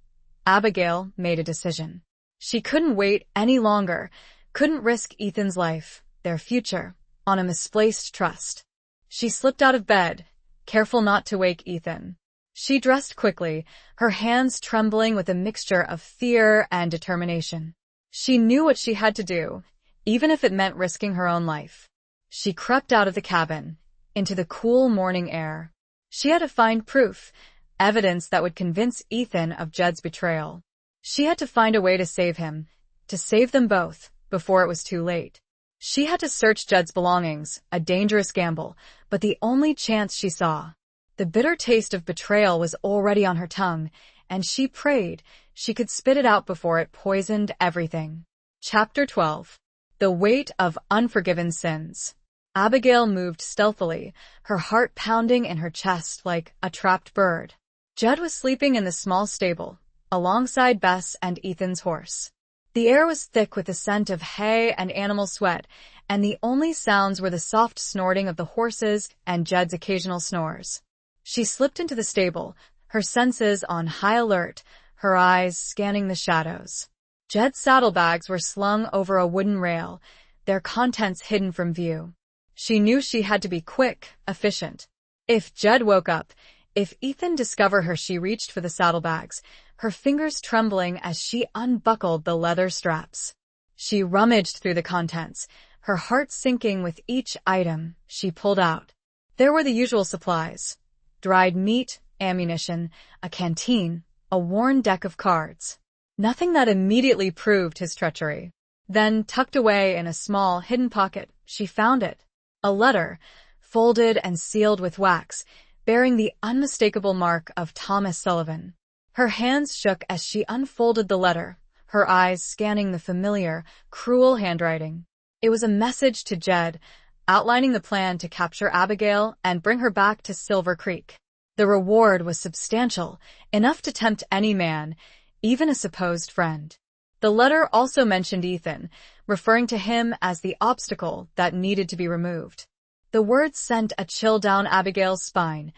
Abigail made a decision. She couldn't wait any longer, couldn't risk Ethan's life, their future, on a misplaced trust. She slipped out of bed, careful not to wake Ethan. She dressed quickly, her hands trembling with a mixture of fear and determination. She knew what she had to do, even if it meant risking her own life. She crept out of the cabin, into the cool morning air. She had to find proof, evidence that would convince Ethan of Jed's betrayal. She had to find a way to save him, to save them both, before it was too late. She had to search Jed's belongings, a dangerous gamble, but the only chance she saw. The bitter taste of betrayal was already on her tongue, and she prayed she could spit it out before it poisoned everything. Chapter 12. The Weight of Unforgiven Sins. Abigail moved stealthily, her heart pounding in her chest like a trapped bird. Jed was sleeping in the small stable, alongside Bess and Ethan's horse. The air was thick with the scent of hay and animal sweat, and the only sounds were the soft snorting of the horses and Jed's occasional snores. She slipped into the stable, her senses on high alert, her eyes scanning the shadows. Jed's saddlebags were slung over a wooden rail, their contents hidden from view. She knew she had to be quick, efficient. If Jed woke up, if Ethan discovered her, she reached for the saddlebags, her fingers trembling as she unbuckled the leather straps. She rummaged through the contents, her heart sinking with each item she pulled out. There were the usual supplies: dried meat, ammunition, a canteen, a worn deck of cards. Nothing that immediately proved his treachery. Then, tucked away in a small, hidden pocket, she found it. A letter, folded and sealed with wax, bearing the unmistakable mark of Thomas Sullivan. Her hands shook as she unfolded the letter, her eyes scanning the familiar, cruel handwriting. It was a message to Jed, outlining the plan to capture Abigail and bring her back to Silver Creek. The reward was substantial, enough to tempt any man, even a supposed friend. The letter also mentioned Ethan, referring to him as the obstacle that needed to be removed. The words sent a chill down Abigail's spine,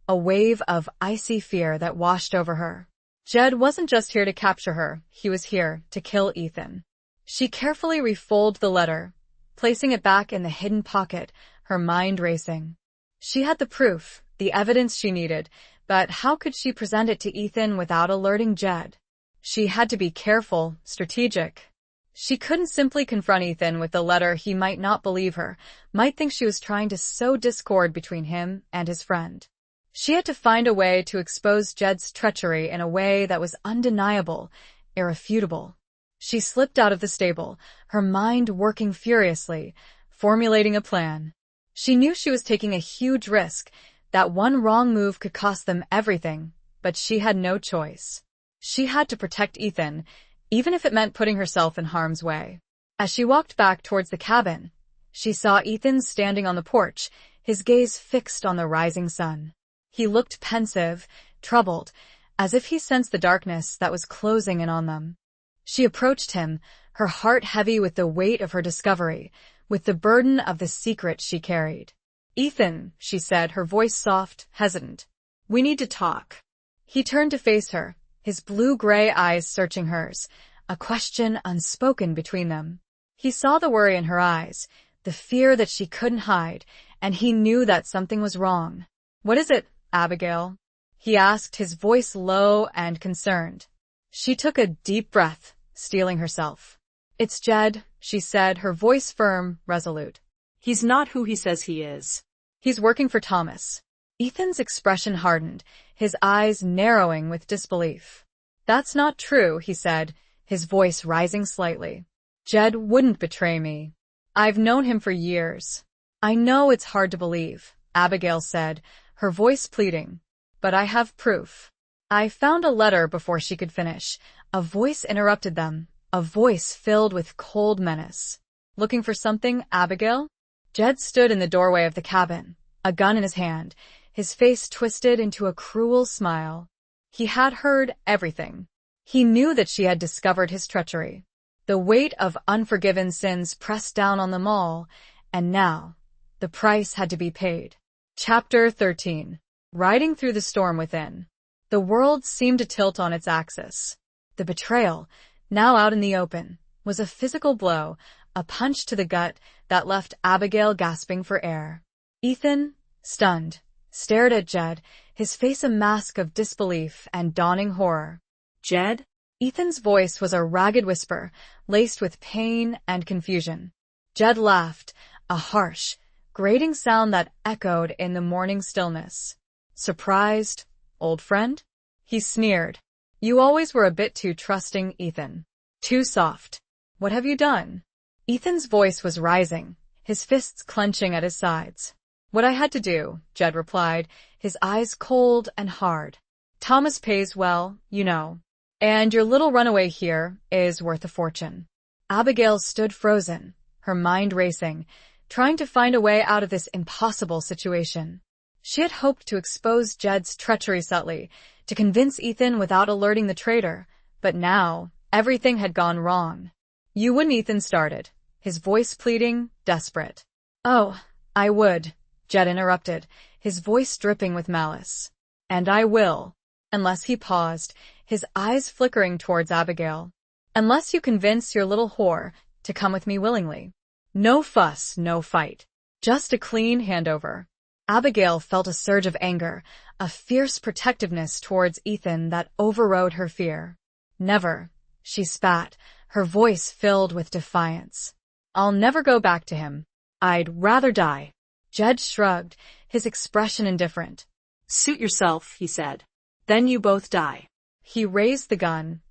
a wave of icy fear that washed over her. Jed wasn't just here to capture her, he was here to kill Ethan. She carefully refolded the letter, placing it back in the hidden pocket, her mind racing. She had the proof, the evidence she needed, but how could she present it to Ethan without alerting Jed? She had to be careful, strategic. She couldn't simply confront Ethan with the letter. He might not believe her, might think she was trying to sow discord between him and his friend. She had to find a way to expose Jed's treachery in a way that was undeniable, irrefutable. She slipped out of the stable, her mind working furiously, formulating a plan. She knew she was taking a huge risk, that one wrong move could cost them everything, but she had no choice. She had to protect Ethan, even if it meant putting herself in harm's way. As she walked back towards the cabin, she saw Ethan standing on the porch, his gaze fixed on the rising sun. He looked pensive, troubled, as if he sensed the darkness that was closing in on them. She approached him, her heart heavy with the weight of her discovery, with the burden of the secret she carried. "Ethan," she said, her voice soft, hesitant. "We need to talk." He turned to face her, his blue-gray eyes searching hers, a question unspoken between them. He saw the worry in her eyes, the fear that she couldn't hide, and he knew that something was wrong. "What is it, Abigail?" he asked, his voice low and concerned. She took a deep breath, steeling herself. "It's Jed," she said, her voice firm, resolute. "He's not who he says he is. He's working for Thomas." Ethan's expression hardened, his eyes narrowing with disbelief. "That's not true," he said, his voice rising slightly. "Jed wouldn't betray me. I've known him for years." "I know it's hard to believe," Abigail said, her voice pleading, "but I have proof." "I found a letter." Before she could finish, a voice interrupted them, a voice filled with cold menace. "Looking for something, Abigail?" Jed stood in the doorway of the cabin, a gun in his hand, his face twisted into a cruel smile. He had heard everything. He knew that she had discovered his treachery. The weight of unforgiven sins pressed down on them all, and now, the price had to be paid. Chapter 13. Riding through the storm within. The world seemed to tilt on its axis. The betrayal, now out in the open, was a physical blow, a punch to the gut that left Abigail gasping for air. Ethan, stunned, stared at Jed, his face a mask of disbelief and dawning horror. "Jed?" Ethan's voice was a ragged whisper, laced with pain and confusion. Jed laughed, a harsh, grating sound that echoed in the morning stillness. "Surprised, old friend?" he sneered. "You always were a bit too trusting, Ethan. Too soft. What have you done?" Ethan's voice was rising, his fists clenching at his sides. "What I had to do," Jed replied, his eyes cold and hard. "Thomas pays well, you know. And your little runaway here is worth a fortune." Abigail stood frozen, her mind racing, trying to find a way out of this impossible situation. She had hoped to expose Jed's treachery subtly, to convince Ethan without alerting the traitor, but now everything had gone wrong. "You wouldn't," Ethan started, his voice pleading, desperate. "Oh, I would," Jed interrupted, his voice dripping with malice. "And I will." Unless he paused, his eyes flickering towards Abigail. "Unless you convince your little whore to come with me willingly. No fuss, no fight. Just a clean handover." Abigail felt a surge of anger, a fierce protectiveness towards Ethan that overrode her fear. "Never," she spat, her voice filled with defiance. "I'll never go back to him. I'd rather die." Jed shrugged, his expression indifferent. "Suit yourself," he said. "Then you both die." He raised the gun,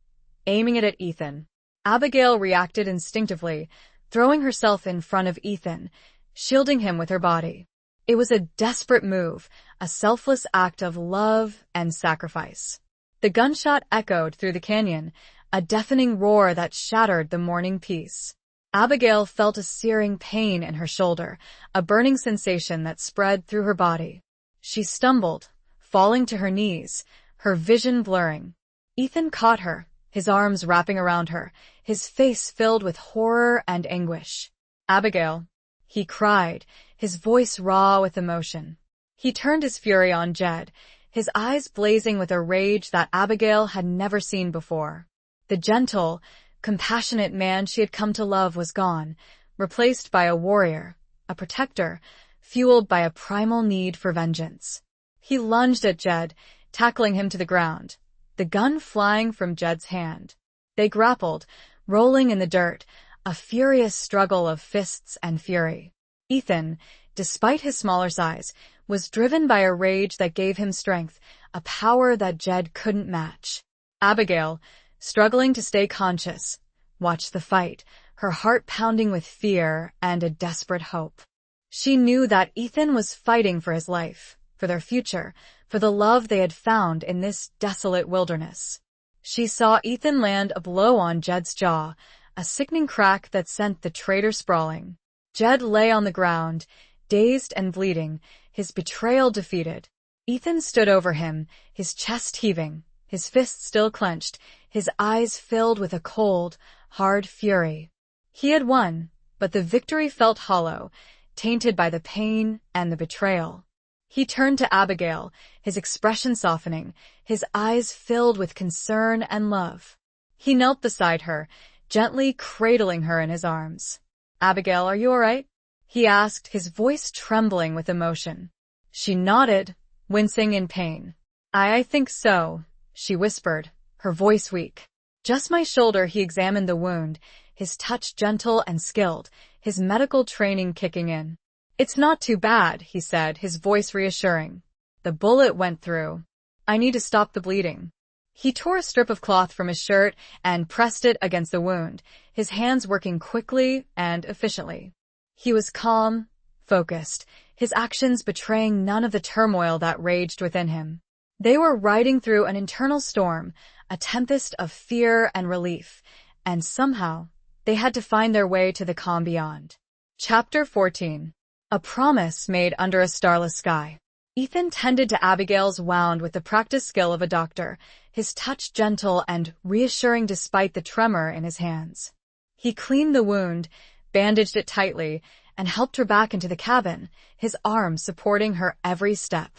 aiming it at Ethan. Abigail reacted instinctively, throwing herself in front of Ethan, shielding him with her body. It was a desperate move, a selfless act of love and sacrifice. The gunshot echoed through the canyon, a deafening roar that shattered the morning peace. Abigail felt a searing pain in her shoulder, a burning sensation that spread through her body. She stumbled, falling to her knees, her vision blurring. Ethan caught her, his arms wrapping around her, his face filled with horror and anguish. "Abigail," he cried, his voice raw with emotion. He turned his fury on Jed, his eyes blazing with a rage that Abigail had never seen before. The gentle, compassionate man she had come to love was gone, replaced by a warrior, a protector, fueled by a primal need for vengeance. He lunged at Jed, tackling him to the ground, the gun flying from Jed's hand. They grappled, rolling in the dirt, a furious struggle of fists and fury. Ethan, despite his smaller size, was driven by a rage that gave him strength, a power that Jed couldn't match. Abigail, struggling to stay conscious, watched the fight, her heart pounding with fear and a desperate hope. She knew that Ethan was fighting for his life, for their future, for the love they had found in this desolate wilderness. She saw Ethan land a blow on Jed's jaw, a sickening crack that sent the traitor sprawling. Jed lay on the ground, dazed and bleeding, his betrayal defeated. Ethan stood over him, his chest heaving, his fists still clenched, his eyes filled with a cold, hard fury. He had won, but the victory felt hollow, tainted by the pain and the betrayal. He turned to Abigail, his expression softening, his eyes filled with concern and love. He knelt beside her, gently cradling her in his arms. "Abigail, are you all right?" he asked, his voice trembling with emotion. She nodded, wincing in pain. I think so," she whispered, her voice weak. "Just my shoulder." He examined the wound, his touch gentle and skilled, his medical training kicking in. "It's not too bad," he said, his voice reassuring. "The bullet went through. I need to stop the bleeding." He tore a strip of cloth from his shirt and pressed it against the wound, his hands working quickly and efficiently. He was calm, focused, his actions betraying none of the turmoil that raged within him. They were riding through an internal storm, a tempest of fear and relief, and somehow they had to find their way to the calm beyond. Chapter 14. A Promise Made Under a Starless Sky. Ethan tended to Abigail's wound with the practiced skill of a doctor, his touch gentle and reassuring despite the tremor in his hands. He cleaned the wound, bandaged it tightly, and helped her back into the cabin, his arm supporting her every step.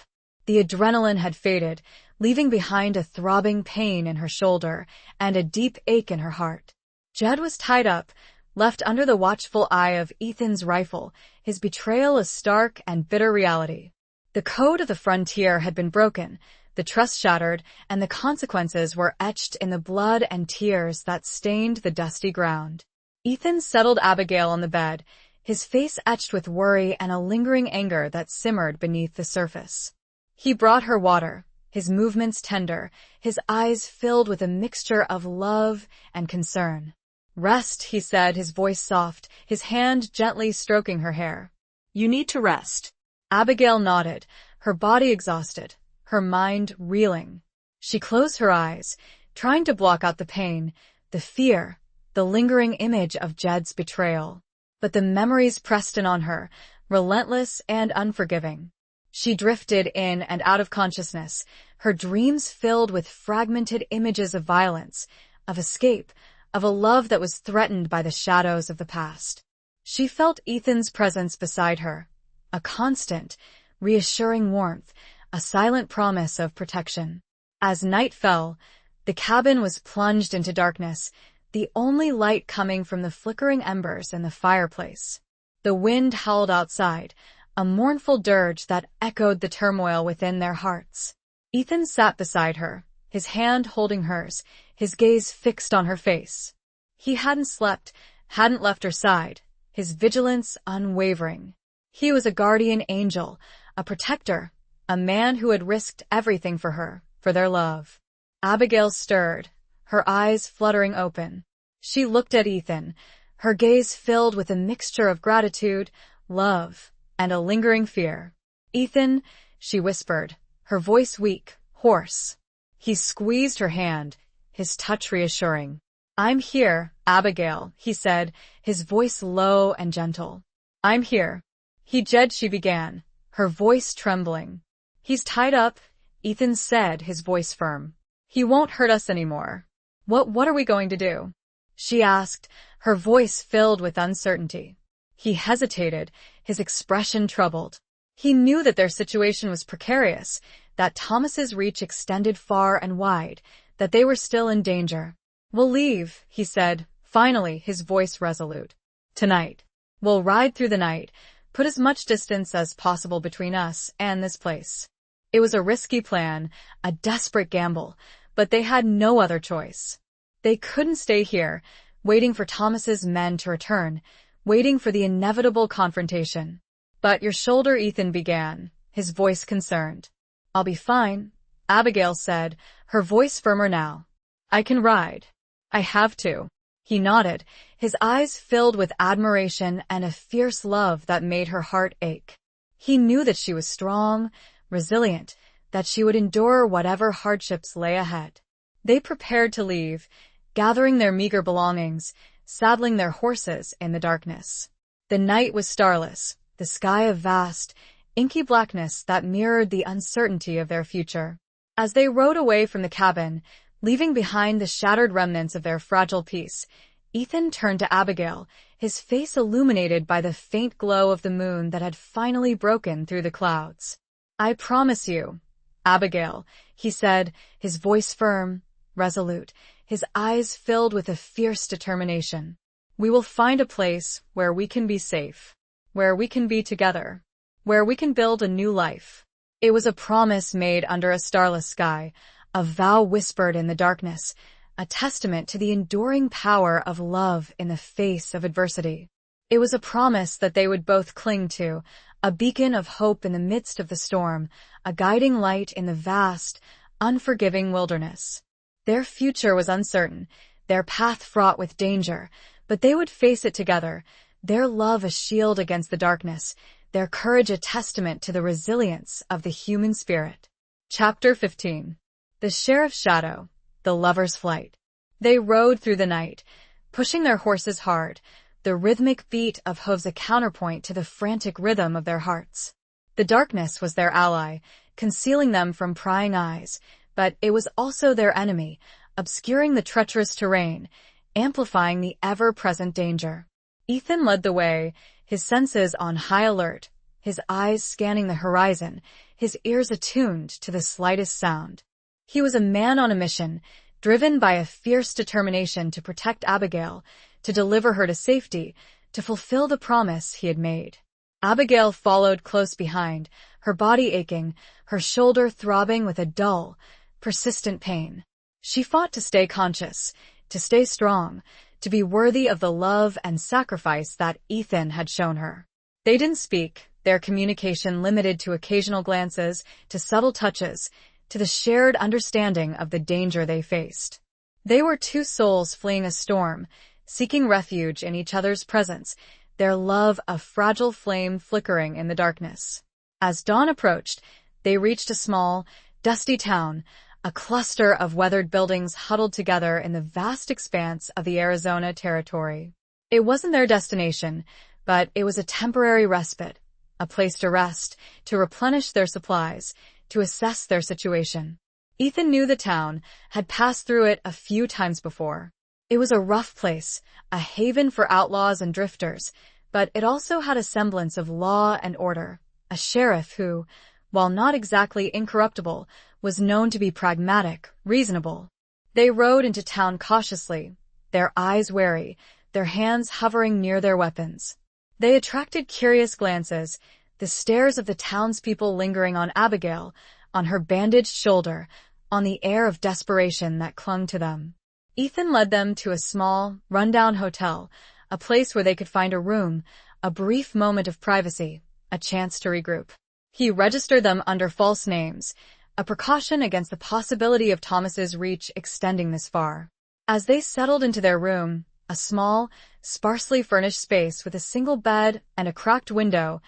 The adrenaline had faded, leaving behind a throbbing pain in her shoulder and a deep ache in her heart. Jed was tied up, left under the watchful eye of Ethan's rifle, his betrayal a stark and bitter reality. The code of the frontier had been broken, the trust shattered, and the consequences were etched in the blood and tears that stained the dusty ground. Ethan settled Abigail on the bed, his face etched with worry and a lingering anger that simmered beneath the surface. He brought her water, his movements tender, his eyes filled with a mixture of love and concern. "Rest," he said, his voice soft, his hand gently stroking her hair. "You need to rest." Abigail nodded, her body exhausted, her mind reeling. She closed her eyes, trying to block out the pain, the fear, the lingering image of Jed's betrayal. But the memories pressed in on her, relentless and unforgiving. She drifted in and out of consciousness, her dreams filled with fragmented images of violence, of escape, of a love that was threatened by the shadows of the past. She felt Ethan's presence beside her, a constant, reassuring warmth, a silent promise of protection. As night fell, the cabin was plunged into darkness, the only light coming from the flickering embers in the fireplace. The wind howled outside, a mournful dirge that echoed the turmoil within their hearts. Ethan sat beside her, his hand holding hers, his gaze fixed on her face. He hadn't slept, hadn't left her side, his vigilance unwavering. He was a guardian angel, a protector, a man who had risked everything for her, for their love. Abigail stirred, her eyes fluttering open. She looked at Ethan, her gaze filled with a mixture of gratitude, love, and a lingering fear. "Ethan," she whispered, her voice weak, hoarse. He squeezed her hand, his touch reassuring. "I'm here, Abigail," he said, his voice low and gentle. "I'm here." She began, her voice trembling. "He's tied up," Ethan said, his voice firm. "He won't hurt us anymore." What are we going to do?" she asked, her voice filled with uncertainty. He hesitated, his expression troubled. He knew that their situation was precarious, that Thomas's reach extended far and wide, that they were still in danger. "We'll leave," he said, finally, his voice resolute. "Tonight. We'll ride through the night, put as much distance as possible between us and this place." It was a risky plan, a desperate gamble, but they had no other choice. They couldn't stay here, waiting for Thomas's men to return, waiting for the inevitable confrontation. "But your shoulder," Ethan began, his voice concerned. "I'll be fine," Abigail said, her voice firmer now. "I can ride. I have to." He nodded, his eyes filled with admiration and a fierce love that made her heart ache. He knew that she was strong, resilient, that she would endure whatever hardships lay ahead. They prepared to leave, gathering their meager belongings, saddling their horses in the darkness. The night was starless, the sky a vast, inky blackness that mirrored the uncertainty of their future. As they rode away from the cabin, leaving behind the shattered remnants of their fragile peace, Ethan turned to Abigail, his face illuminated by the faint glow of the moon that had finally broken through the clouds. "I promise you, Abigail," he said, his voice firm, resolute, his eyes filled with a fierce determination. "We will find a place where we can be safe, where we can be together, where we can build a new life." It was a promise made under a starless sky, a vow whispered in the darkness, a testament to the enduring power of love in the face of adversity. It was a promise that they would both cling to, a beacon of hope in the midst of the storm, a guiding light in the vast, unforgiving wilderness. Their future was uncertain, their path fraught with danger, but they would face it together, their love a shield against the darkness, their courage a testament to the resilience of the human spirit. Chapter 15. The Sheriff's Shadow, the Lover's Flight. They rode through the night, pushing their horses hard, the rhythmic beat of hooves a counterpoint to the frantic rhythm of their hearts. The darkness was their ally, concealing them from prying eyes, but it was also their enemy, obscuring the treacherous terrain, amplifying the ever-present danger. Ethan led the way, his senses on high alert, his eyes scanning the horizon, his ears attuned to the slightest sound. He was a man on a mission, driven by a fierce determination to protect Abigail, to deliver her to safety, to fulfill the promise he had made. Abigail followed close behind, her body aching, her shoulder throbbing with a dull, persistent pain. She fought to stay conscious, to stay strong, to be worthy of the love and sacrifice that Ethan had shown her. They didn't speak, their communication limited to occasional glances, to subtle touches, to the shared understanding of the danger they faced. They were two souls fleeing a storm, seeking refuge in each other's presence, their love a fragile flame flickering in the darkness. As dawn approached, they reached a small, dusty town, a cluster of weathered buildings huddled together in the vast expanse of the Arizona Territory. It wasn't their destination, but it was a temporary respite, a place to rest, to replenish their supplies, to assess their situation. Ethan knew the town, had passed through it a few times before. It was a rough place, a haven for outlaws and drifters, but it also had a semblance of law and order, a sheriff who, while not exactly incorruptible, was known to be pragmatic, reasonable. They rode into town cautiously, their eyes wary, their hands hovering near their weapons. They attracted curious glances, the stares of the townspeople lingering on Abigail, on her bandaged shoulder, on the air of desperation that clung to them. Ethan led them to a small, run-down hotel, a place where they could find a room, a brief moment of privacy, a chance to regroup. He registered them under false names, a precaution against the possibility of Thomas's reach extending this far. As they settled into their room, a small, sparsely furnished space with a single bed and a cracked window,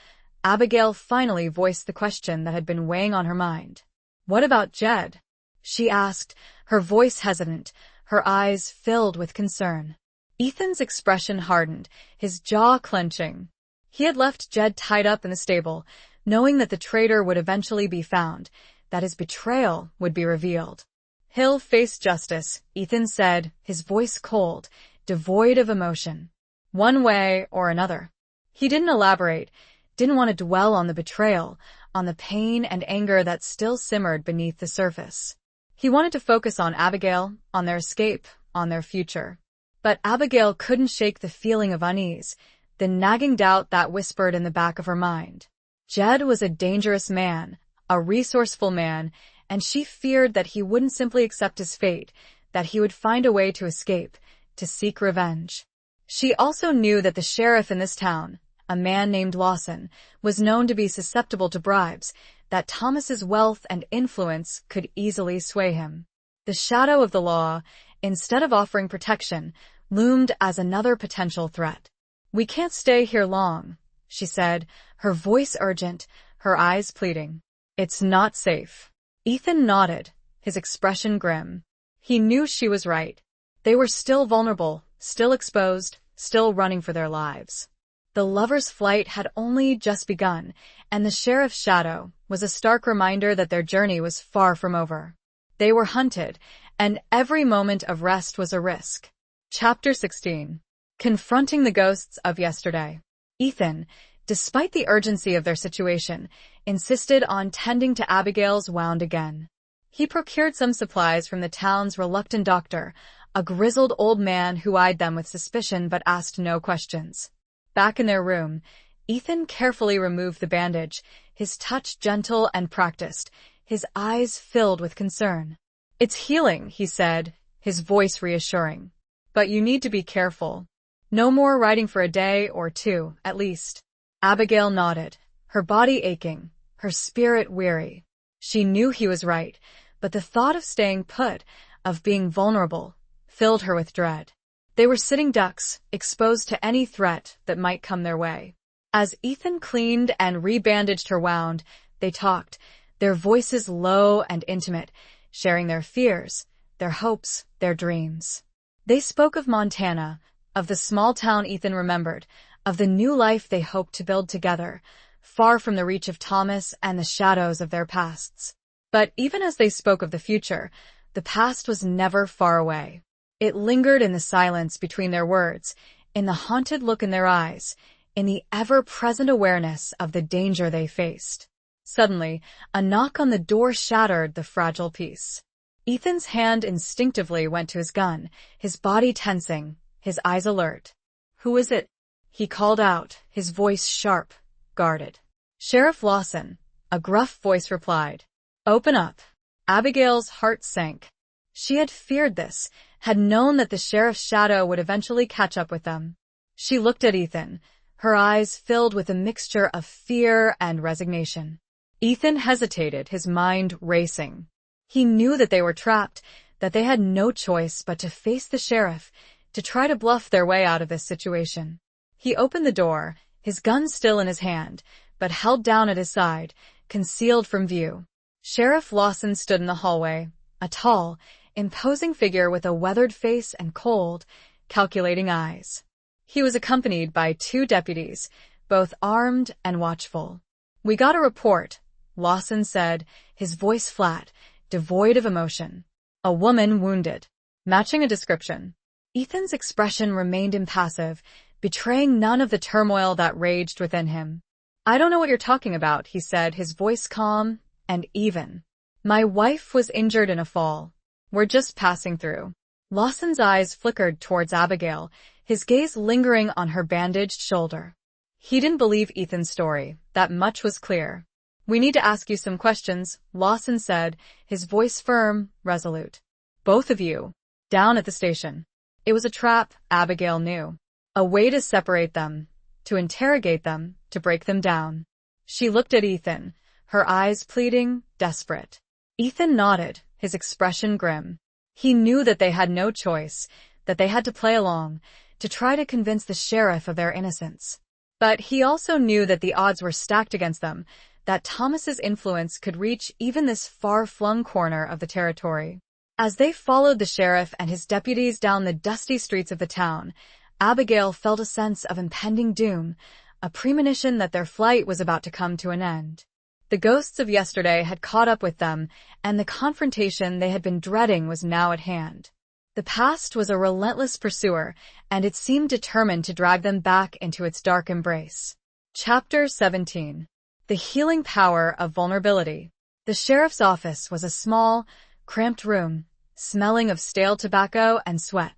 Abigail finally voiced the question that had been weighing on her mind. "What about Jed?" she asked, her voice hesitant, her eyes filled with concern. Ethan's expression hardened, his jaw clenching. He had left Jed tied up in the stable, knowing that the traitor would eventually be found, that his betrayal would be revealed. "He'll face justice," Ethan said, his voice cold, devoid of emotion. "One way or another." He didn't elaborate, didn't want to dwell on the betrayal, on the pain and anger that still simmered beneath the surface. He wanted to focus on Abigail, on their escape, on their future. But Abigail couldn't shake the feeling of unease, the nagging doubt that whispered in the back of her mind. Jed was a dangerous man, a resourceful man, and she feared that he wouldn't simply accept his fate, that he would find a way to escape, to seek revenge. She also knew that the sheriff in this town, a man named Lawson, was known to be susceptible to bribes, that Thomas's wealth and influence could easily sway him. The shadow of the law, instead of offering protection, loomed as another potential threat. "We can't stay here long," she said, her voice urgent, her eyes pleading. "It's not safe." Ethan nodded, his expression grim. He knew she was right. They were still vulnerable, still exposed, still running for their lives. The lovers' flight had only just begun, and the sheriff's shadow was a stark reminder that their journey was far from over. They were hunted, and every moment of rest was a risk. Chapter 16. Confronting the Ghosts of Yesterday. Ethan, despite the urgency of their situation, insisted on tending to Abigail's wound again. He procured some supplies from the town's reluctant doctor, a grizzled old man who eyed them with suspicion but asked no questions. Back in their room, Ethan carefully removed the bandage, his touch gentle and practiced, his eyes filled with concern. "It's healing," he said, his voice reassuring. "But you need to be careful. No more riding for a day or two, at least." Abigail nodded, her body aching, her spirit weary. She knew he was right, but the thought of staying put, of being vulnerable, filled her with dread. They were sitting ducks, exposed to any threat that might come their way. As Ethan cleaned and rebandaged her wound, they talked, their voices low and intimate, sharing their fears, their hopes, their dreams. They spoke of Montana, of the small town Ethan remembered, of the new life they hoped to build together, far from the reach of Thomas and the shadows of their pasts. But even as they spoke of the future, the past was never far away. It lingered in the silence between their words, in the haunted look in their eyes, in the ever-present awareness of the danger they faced. Suddenly, a knock on the door shattered the fragile peace. Ethan's hand instinctively went to his gun, his body tensing, his eyes alert. "Who is it?" he called out, his voice sharp, guarded. "Sheriff Lawson," a gruff voice replied. "Open up." Abigail's heart sank. She had feared this, had known that the sheriff's shadow would eventually catch up with them. She looked at Ethan, her eyes filled with a mixture of fear and resignation. Ethan hesitated, his mind racing. He knew that they were trapped, that they had no choice but to face the sheriff, to try to bluff their way out of this situation. He opened the door, his gun still in his hand, but held down at his side, concealed from view. Sheriff Lawson stood in the hallway, a tall, imposing figure with a weathered face and cold, calculating eyes. He was accompanied by 2 deputies, both armed and watchful. "We got a report," Lawson said, his voice flat, devoid of emotion. "A woman wounded." Matching a description. Ethan's expression remained impassive, betraying none of the turmoil that raged within him. "I don't know what you're talking about," he said, his voice calm and even. "My wife was injured in a fall. We're just passing through." Lawson's eyes flickered towards Abigail, his gaze lingering on her bandaged shoulder. He didn't believe Ethan's story, that much was clear. "We need to ask you some questions," Lawson said, his voice firm, resolute. "Both of you. Down at the station." It was a trap, Abigail knew. A way to separate them, to interrogate them, to break them down. She looked at Ethan, her eyes pleading, desperate. Ethan nodded, his expression grim. He knew that they had no choice, that they had to play along, to try to convince the sheriff of their innocence. But he also knew that the odds were stacked against them, that Thomas's influence could reach even this far-flung corner of the territory. As they followed the sheriff and his deputies down the dusty streets of the town, Abigail felt a sense of impending doom, a premonition that their flight was about to come to an end. The ghosts of yesterday had caught up with them, and the confrontation they had been dreading was now at hand. The past was a relentless pursuer, and it seemed determined to drag them back into its dark embrace. Chapter 17. The Healing Power of Vulnerability. The sheriff's office was a small, cramped room, smelling of stale tobacco and sweat.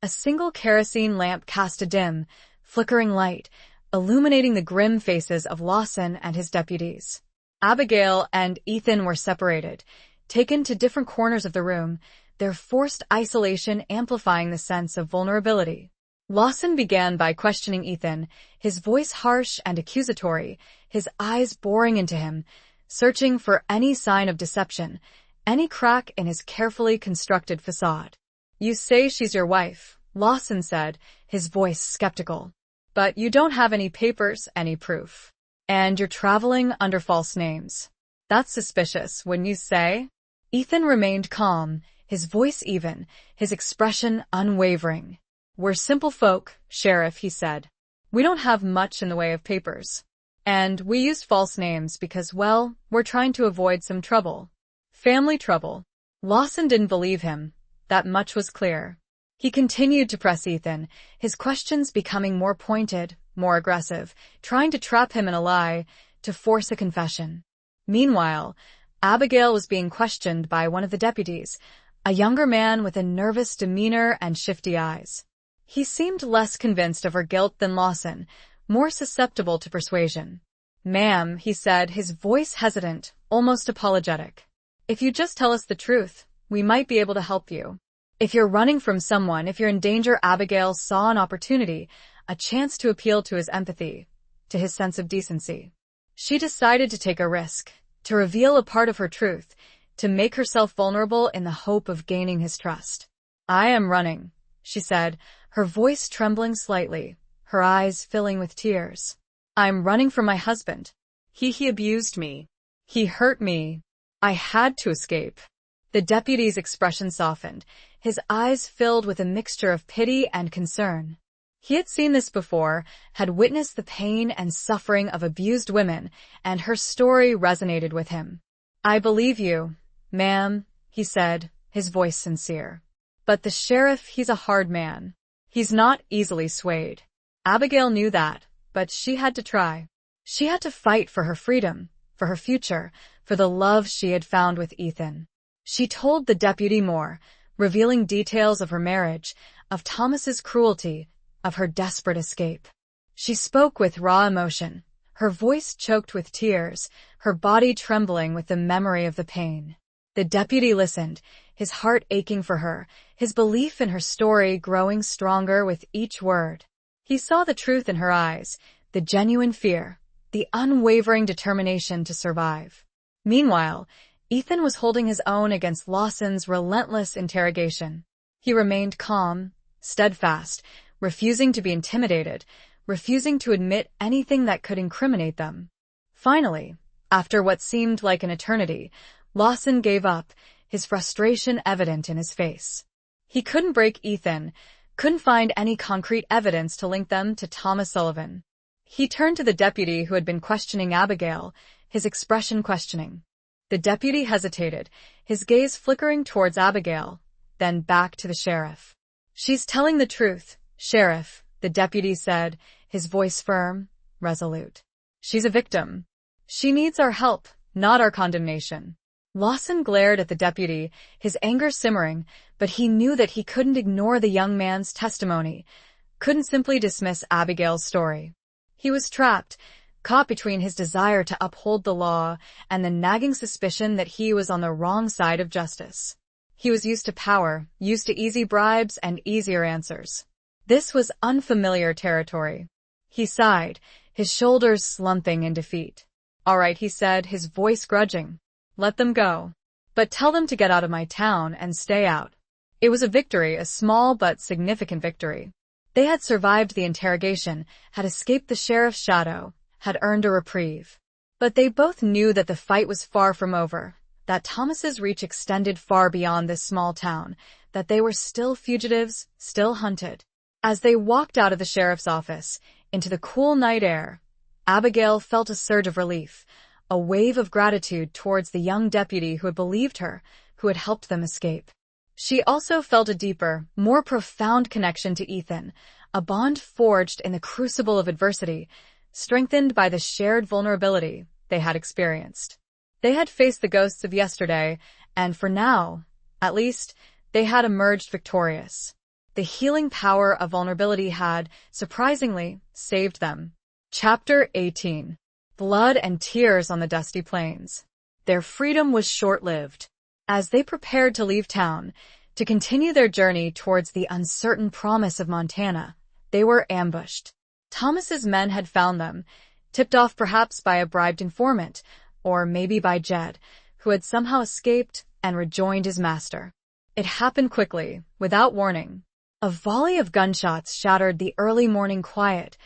A single kerosene lamp cast a dim, flickering light, illuminating the grim faces of Lawson and his deputies. Abigail and Ethan were separated, taken to different corners of the room, their forced isolation amplifying the sense of vulnerability. Lawson began by questioning Ethan, his voice harsh and accusatory, his eyes boring into him, searching for any sign of deception, any crack in his carefully constructed facade. "You say she's your wife," Lawson said, his voice skeptical. "But you don't have any papers, any proof. And you're traveling under false names. That's suspicious, wouldn't you say?" Ethan remained calm, his voice even, his expression unwavering. "We're simple folk, Sheriff," he said. "We don't have much in the way of papers. And we used false names because, well, we're trying to avoid some trouble. Family trouble." Lawson didn't believe him. That much was clear. He continued to press Ethan, his questions becoming more pointed, more aggressive, trying to trap him in a lie, to force a confession. Meanwhile, Abigail was being questioned by one of the deputies, a younger man with a nervous demeanor and shifty eyes. He seemed less convinced of her guilt than Lawson, more susceptible to persuasion. "Ma'am," he said, his voice hesitant, almost apologetic. "If you just tell us the truth, we might be able to help you. If you're running from someone, if you're in danger." Abigail saw an opportunity, a chance to appeal to his empathy, to his sense of decency. She decided to take a risk, to reveal a part of her truth, to make herself vulnerable in the hope of gaining his trust. "I am running," she said, her voice trembling slightly, her eyes filling with tears. "I'm running from my husband. He abused me. He hurt me. I had to escape." The deputy's expression softened, his eyes filled with a mixture of pity and concern. He had seen this before, had witnessed the pain and suffering of abused women, and her story resonated with him. "I believe you, ma'am," he said, his voice sincere. "But the sheriff, he's a hard man. He's not easily swayed." Abigail knew that, but she had to try. She had to fight for her freedom, for her future, for the love she had found with Ethan. She told the deputy more, revealing details of her marriage, of Thomas's cruelty, of her desperate escape. She spoke with raw emotion, her voice choked with tears, her body trembling with the memory of the pain. The deputy listened, his heart aching for her, his belief in her story growing stronger with each word. He saw the truth in her eyes, the genuine fear, the unwavering determination to survive. Meanwhile, Ethan was holding his own against Lawson's relentless interrogation. He remained calm, steadfast, refusing to be intimidated, refusing to admit anything that could incriminate them. Finally, after what seemed like an eternity, Lawson gave up, his frustration evident in his face. He couldn't break Ethan, couldn't find any concrete evidence to link them to Thomas Sullivan. He turned to the deputy who had been questioning Abigail, his expression questioning. The deputy hesitated, his gaze flickering towards Abigail, then back to the sheriff. "She's telling the truth, Sheriff," the deputy said, his voice firm, resolute. "She's a victim. She needs our help, not our condemnation." Lawson glared at the deputy, his anger simmering, but he knew that he couldn't ignore the young man's testimony, couldn't simply dismiss Abigail's story. He was trapped, caught between his desire to uphold the law and the nagging suspicion that he was on the wrong side of justice. He was used to power, used to easy bribes and easier answers. This was unfamiliar territory. He sighed, his shoulders slumping in defeat. "All right," he said, his voice grudging. "Let them go. But tell them to get out of my town and stay out." It was a victory, a small but significant victory. They had survived the interrogation, had escaped the sheriff's shadow, had earned a reprieve. But they both knew that the fight was far from over, that Thomas's reach extended far beyond this small town, that they were still fugitives, still hunted. As they walked out of the sheriff's office, into the cool night air, Abigail felt a surge of relief, a wave of gratitude towards the young deputy who had believed her, who had helped them escape. She also felt a deeper, more profound connection to Ethan, a bond forged in the crucible of adversity, strengthened by the shared vulnerability they had experienced. They had faced the ghosts of yesterday, and for now, at least, they had emerged victorious. The healing power of vulnerability had, surprisingly, saved them. Chapter 18. Blood and Tears on the Dusty Plains. Their freedom was short-lived. As they prepared to leave town, to continue their journey towards the uncertain promise of Montana, they were ambushed. Thomas's men had found them, tipped off perhaps by a bribed informant, or maybe by Jed, who had somehow escaped and rejoined his master. It happened quickly, without warning. A volley of gunshots shattered the early morning quiet,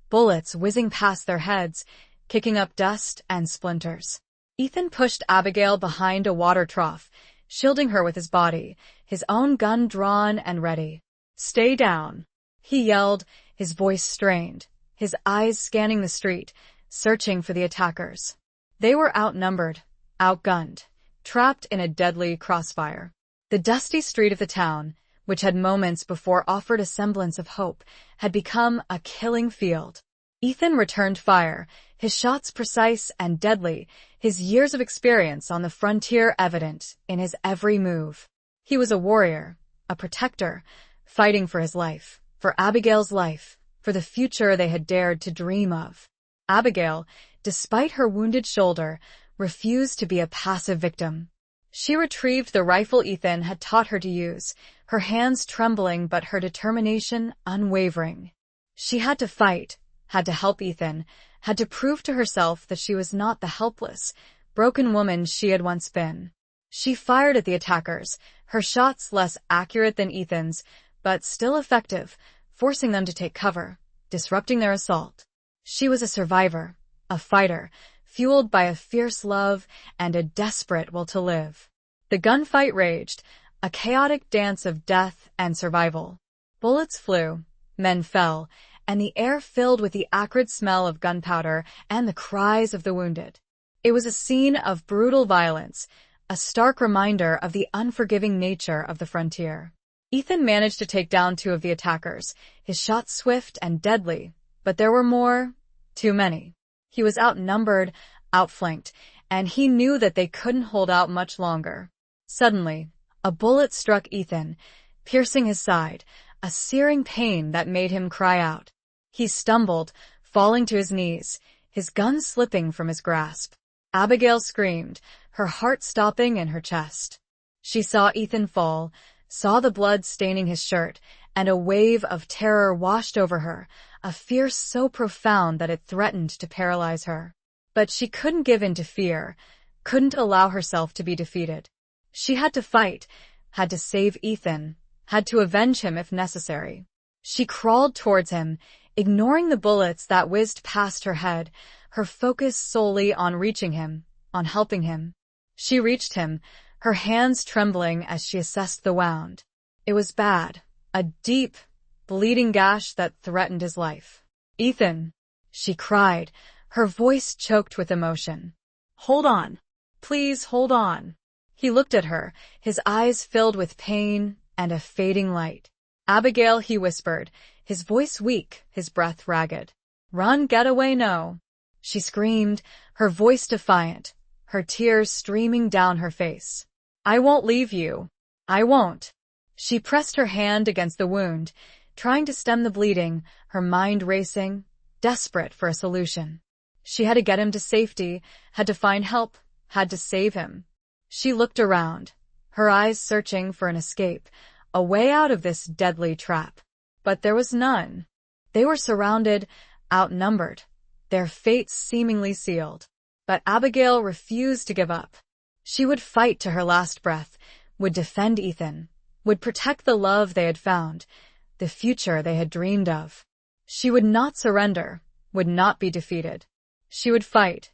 bullets whizzing past their heads, kicking up dust and splinters. Ethan pushed Abigail behind a water trough, shielding her with his body, his own gun drawn and ready. "Stay down," he yelled, his voice strained, his eyes scanning the street, searching for the attackers. They were outnumbered, outgunned, trapped in a deadly crossfire. The dusty street of the town, which had moments before offered a semblance of hope, had become a killing field. Ethan returned fire, his shots precise and deadly, his years of experience on the frontier evident in his every move. He was a warrior, a protector, fighting for his life, for Abigail's life, for the future they had dared to dream of. Abigail, despite her wounded shoulder, refused to be a passive victim. She retrieved the rifle Ethan had taught her to use, her hands trembling but her determination unwavering. She had to fight, had to help Ethan, had to prove to herself that she was not the helpless, broken woman she had once been. She fired at the attackers, her shots less accurate than Ethan's, but still effective, forcing them to take cover, disrupting their assault. She was a survivor, a fighter, fueled by a fierce love and a desperate will to live. The gunfight raged, a chaotic dance of death and survival. Bullets flew, men fell, and the air filled with the acrid smell of gunpowder and the cries of the wounded. It was a scene of brutal violence, a stark reminder of the unforgiving nature of the frontier. Ethan managed to take down 2 of the attackers, his shots swift and deadly, but there were more, too many. He was outnumbered, outflanked, and he knew that they couldn't hold out much longer. Suddenly, a bullet struck Ethan, piercing his side, a searing pain that made him cry out. He stumbled, falling to his knees, his gun slipping from his grasp. Abigail screamed, her heart stopping in her chest. She saw Ethan fall, saw the blood staining his shirt, and a wave of terror washed over her, a fear so profound that it threatened to paralyze her. But she couldn't give in to fear, couldn't allow herself to be defeated. She had to fight, had to save Ethan, had to avenge him if necessary. She crawled towards him, ignoring the bullets that whizzed past her head, her focus solely on reaching him, on helping him. She reached him, her hands trembling as she assessed the wound. It was bad, a deep, bleeding gash that threatened his life. "Ethan," she cried, her voice choked with emotion. "Hold on. Please hold on." He looked at her, his eyes filled with pain and a fading light. "Abigail," he whispered, his voice weak, his breath ragged. "Run, get away, no." She screamed, her voice defiant, her tears streaming down her face. "I won't leave you. I won't." She pressed her hand against the wound, trying to stem the bleeding, her mind racing, desperate for a solution. She had to get him to safety, had to find help, had to save him. She looked around, her eyes searching for an escape, a way out of this deadly trap. But there was none. They were surrounded, outnumbered, their fates seemingly sealed. But Abigail refused to give up. She would fight to her last breath, would defend Ethan, would protect the love they had found, the future they had dreamed of. She would not surrender, would not be defeated. She would fight,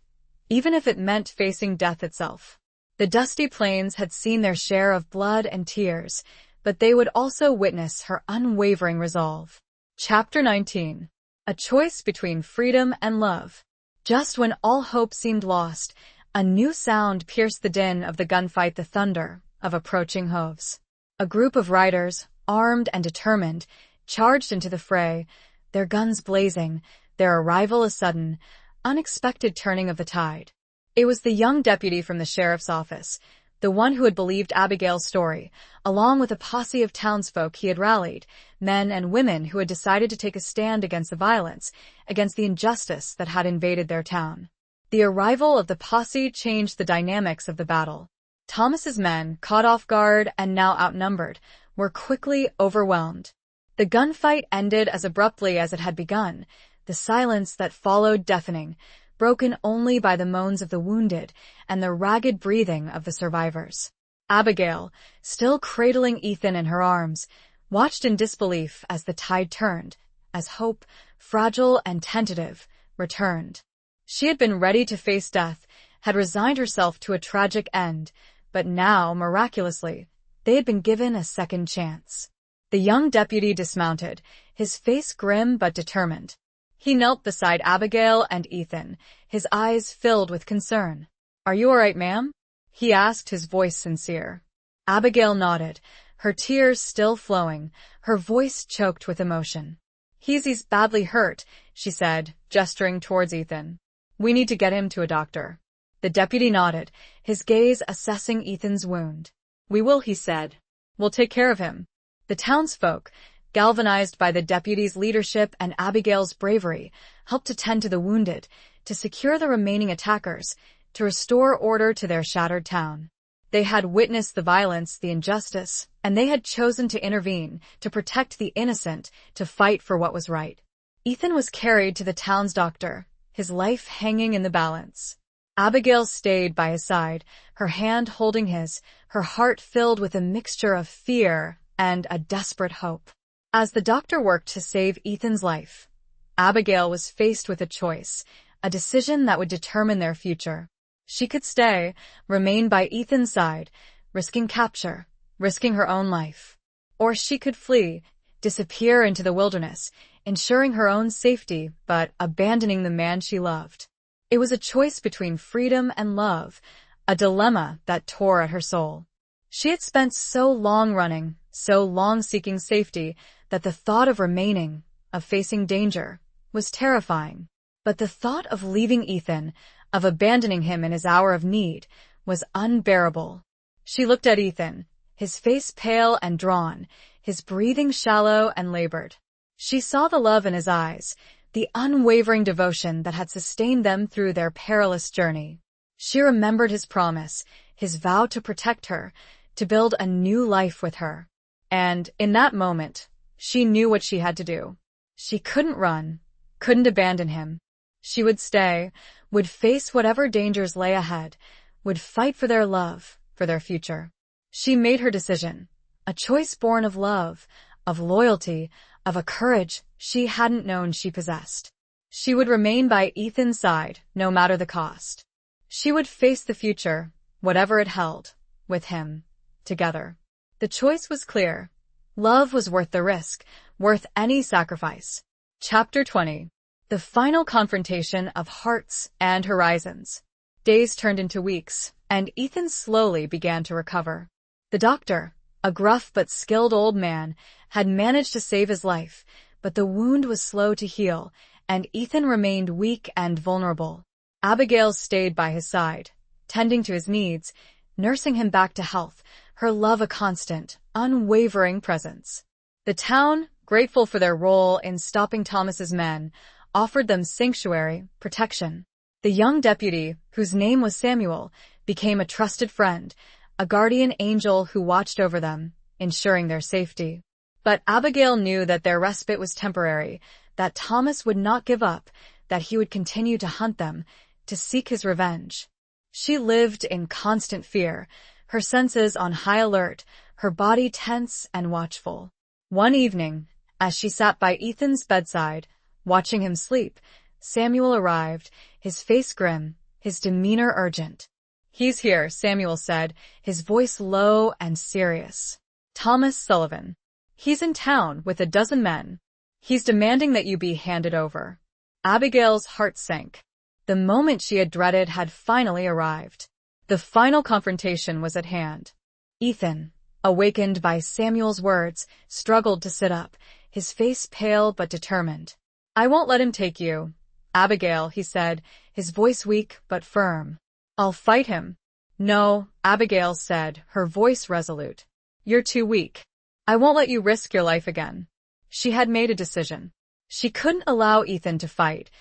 even if it meant facing death itself. The dusty plains had seen their share of blood and tears, but they would also witness her unwavering resolve. Chapter 19. A choice between freedom and love. Just when all hope seemed lost, a new sound pierced the din of the gunfight, the thunder of approaching hooves. A group of riders, armed and determined, charged into the fray, their guns blazing, their arrival a sudden, unexpected turning of the tide. It was the young deputy from the sheriff's office, the one who had believed Abigail's story, along with a posse of townsfolk he had rallied, men and women who had decided to take a stand against the violence, against the injustice that had invaded their town. The arrival of the posse changed the dynamics of the battle. Thomas's men, caught off guard and now outnumbered, were quickly overwhelmed. The gunfight ended as abruptly as it had begun, the silence that followed deafening, broken only by the moans of the wounded and the ragged breathing of the survivors. Abigail, still cradling Ethan in her arms, watched in disbelief as the tide turned, as hope, fragile and tentative, returned. She had been ready to face death, had resigned herself to a tragic end, but now, miraculously, they had been given a second chance. The young deputy dismounted, his face grim but determined. He knelt beside Abigail and Ethan, his eyes filled with concern. "Are you all right, ma'am?" he asked, his voice sincere. Abigail nodded, her tears still flowing, her voice choked with emotion. He's badly hurt," she said, gesturing towards Ethan. "We need to get him to a doctor." The deputy nodded, his gaze assessing Ethan's wound. "We will," he said. "We'll take care of him." The townsfolk, galvanized by the deputy's leadership and Abigail's bravery, helped to tend to the wounded, to secure the remaining attackers, to restore order to their shattered town. They had witnessed the violence, the injustice, and they had chosen to intervene, to protect the innocent, to fight for what was right. Ethan was carried to the town's doctor, his life hanging in the balance. Abigail stayed by his side, her hand holding his, her heart filled with a mixture of fear and a desperate hope. As the doctor worked to save Ethan's life, Abigail was faced with a choice, a decision that would determine their future. She could stay, remain by Ethan's side, risking capture, risking her own life. Or she could flee, disappear into the wilderness, ensuring her own safety but abandoning the man she loved. It was a choice between freedom and love, a dilemma that tore at her soul. She had spent so long running, so long seeking safety, that the thought of remaining, of facing danger, was terrifying. But the thought of leaving Ethan, of abandoning him in his hour of need, was unbearable. She looked at Ethan, his face pale and drawn, his breathing shallow and labored. She saw the love in his eyes, the unwavering devotion that had sustained them through their perilous journey. She remembered his promise, his vow to protect her, to build a new life with her. And, in that moment, she knew what she had to do. She couldn't run, couldn't abandon him. She would stay, would face whatever dangers lay ahead, would fight for their love, for their future. She made her decision, a choice born of love, of loyalty, of a courage she hadn't known she possessed. She would remain by Ethan's side, no matter the cost. She would face the future, whatever it held, with him, together. The choice was clear. Love was worth the risk, worth any sacrifice. Chapter 20. The final confrontation of hearts and horizons. Days turned into weeks, and Ethan slowly began to recover. The doctor, a gruff but skilled old man, had managed to save his life, but the wound was slow to heal, and Ethan remained weak and vulnerable. Abigail stayed by his side, tending to his needs, nursing him back to health, her love a constant, unwavering presence. The town, grateful for their role in stopping Thomas's men, offered them sanctuary, protection. The young deputy, whose name was Samuel, became a trusted friend, a guardian angel who watched over them, ensuring their safety. But Abigail knew that their respite was temporary, that Thomas would not give up, that he would continue to hunt them, to seek his revenge. She lived in constant fear, her senses on high alert, her body tense and watchful. One evening, as she sat by Ethan's bedside, watching him sleep, Samuel arrived, his face grim, his demeanor urgent. "He's here," Samuel said, his voice low and serious. "Thomas Sullivan. He's in town with a dozen men. He's demanding that you be handed over." Abigail's heart sank. The moment she had dreaded had finally arrived. The final confrontation was at hand. "Ethan," awakened by Samuel's words, struggled to sit up, his face pale but determined. "I won't let him take you, Abigail," he said, his voice weak but firm. "I'll fight him." "No," Abigail said, her voice resolute. "You're too weak. I won't let you risk your life again." She had made a decision. She couldn't allow Ethan to fight,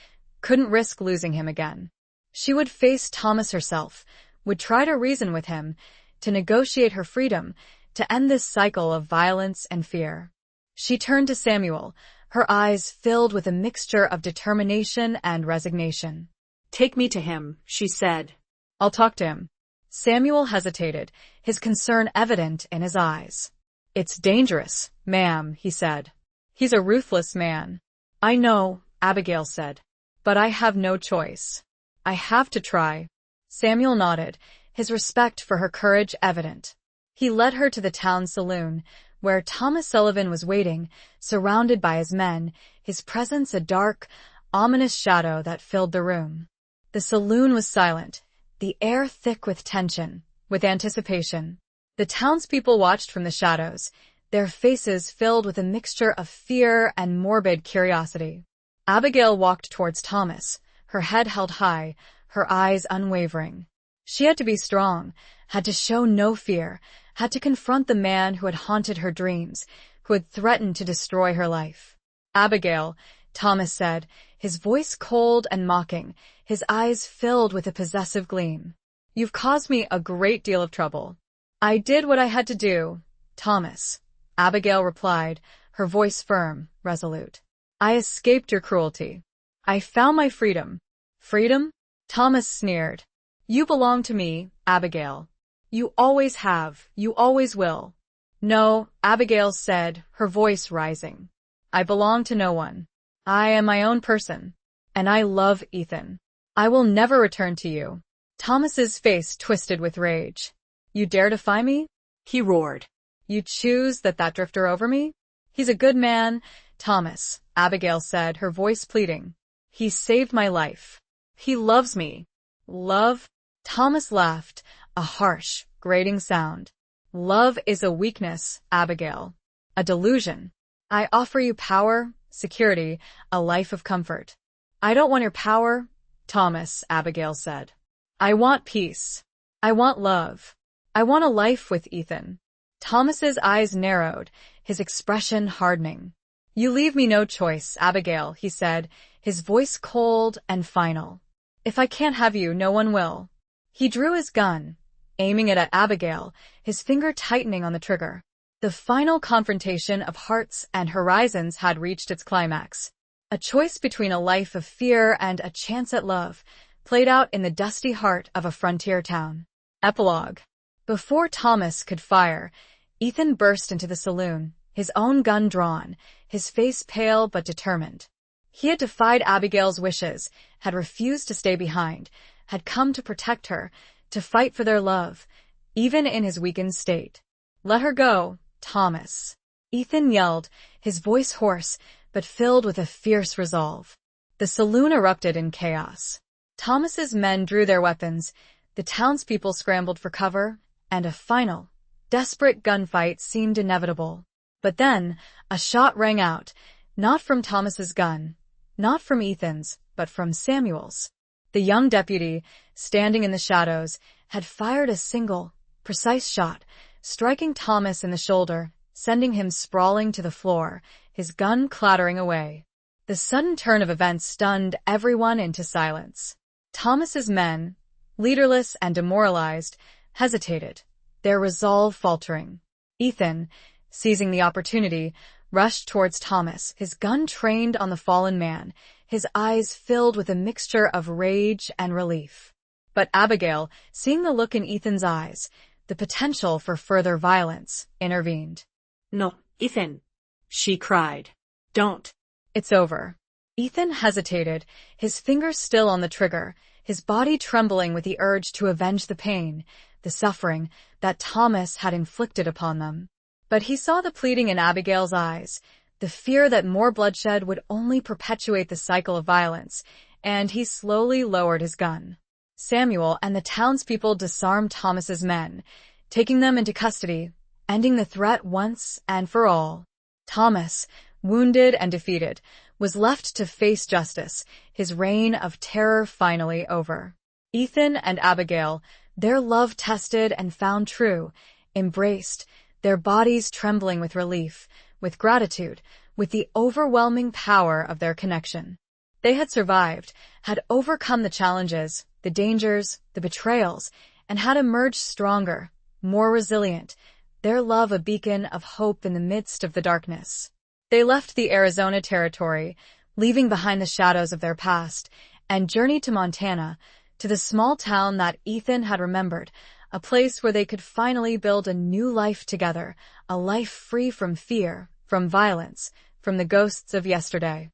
couldn't risk losing him again. She would face Thomas herself, would try to reason with him, to negotiate her freedom, to end this cycle of violence and fear. She turned to Samuel, her eyes filled with a mixture of determination and resignation. "Take me to him," she said. "I'll talk to him." Samuel hesitated, his concern evident in his eyes. "It's dangerous, ma'am," he said. "He's a ruthless man." "I know," Abigail said. "But I have no choice. I have to try." Samuel nodded, his respect for her courage evident. He led her to the town saloon, where Thomas Sullivan was waiting, surrounded by his men, his presence a dark, ominous shadow that filled the room. The saloon was silent, the air thick with tension, with anticipation. The townspeople watched from the shadows, their faces filled with a mixture of fear and morbid curiosity. Abigail walked towards Thomas, her head held high, her eyes unwavering. She had to be strong, had to show no fear, had to confront the man who had haunted her dreams, who had threatened to destroy her life. "Abigail," Thomas said, his voice cold and mocking, his eyes filled with a possessive gleam. "You've caused me a great deal of trouble." "I did what I had to do, Thomas," Abigail replied, her voice firm, resolute. "I escaped your cruelty. I found my freedom." "Freedom?" Thomas sneered. "You belong to me, Abigail. You always have, you always will." "No," Abigail said, her voice rising. "I belong to no one. I am my own person. And I love Ethan. I will never return to you." Thomas's face twisted with rage. "You dare defy me?" he roared. "You choose that drifter over me? He's a good man, Thomas," Abigail said, her voice pleading. "He saved my life. He loves me." "Love?" Thomas laughed, a harsh, grating sound. "Love is a weakness, Abigail. A delusion. I offer you power, security, a life of comfort." "I don't want your power, Thomas," Abigail said. "I want peace. I want love. I want a life with Ethan." Thomas's eyes narrowed, his expression hardening. "You leave me no choice, Abigail," he said, his voice cold and final. "If I can't have you, no one will." He drew his gun, aiming it at Abigail, his finger tightening on the trigger. The final confrontation of hearts and horizons had reached its climax. A choice between a life of fear and a chance at love played out in the dusty heart of a frontier town. Epilogue. Before Thomas could fire, Ethan burst into the saloon, his own gun drawn, his face pale but determined. He had defied Abigail's wishes, had refused to stay behind, had come to protect her, to fight for their love, even in his weakened state. "Let her go, Thomas," Ethan yelled, his voice hoarse, but filled with a fierce resolve. The saloon erupted in chaos. Thomas's men drew their weapons, the townspeople scrambled for cover, and a final, desperate gunfight seemed inevitable. But then, a shot rang out, not from Thomas's gun, not from Ethan's, but from Samuel's. The young deputy, standing in the shadows, had fired a single, precise shot, striking Thomas in the shoulder, sending him sprawling to the floor, his gun clattering away. The sudden turn of events stunned everyone into silence. Thomas's men, leaderless and demoralized, hesitated, their resolve faltering. Ethan, seizing the opportunity, rushed towards Thomas, his gun trained on the fallen man, his eyes filled with a mixture of rage and relief. But Abigail, seeing the look in Ethan's eyes, the potential for further violence, intervened. "No, Ethan," she cried. "Don't." "It's over." Ethan hesitated, his fingers still on the trigger, his body trembling with the urge to avenge the pain, the suffering that Thomas had inflicted upon them. But he saw the pleading in Abigail's eyes, the fear that more bloodshed would only perpetuate the cycle of violence, and he slowly lowered his gun. Samuel and the townspeople disarmed Thomas's men, taking them into custody, ending the threat once and for all. Thomas, wounded and defeated, was left to face justice, his reign of terror finally over. Ethan and Abigail, their love tested and found true, embraced, their bodies trembling with relief, with gratitude, with the overwhelming power of their connection. They had survived, had overcome the challenges, the dangers, the betrayals, and had emerged stronger, more resilient, their love a beacon of hope in the midst of the darkness. They left the Arizona territory, leaving behind the shadows of their past, and journeyed to Montana, to the small town that Ethan had remembered, a place where they could finally build a new life together, a life free from fear, from violence, from the ghosts of yesterday.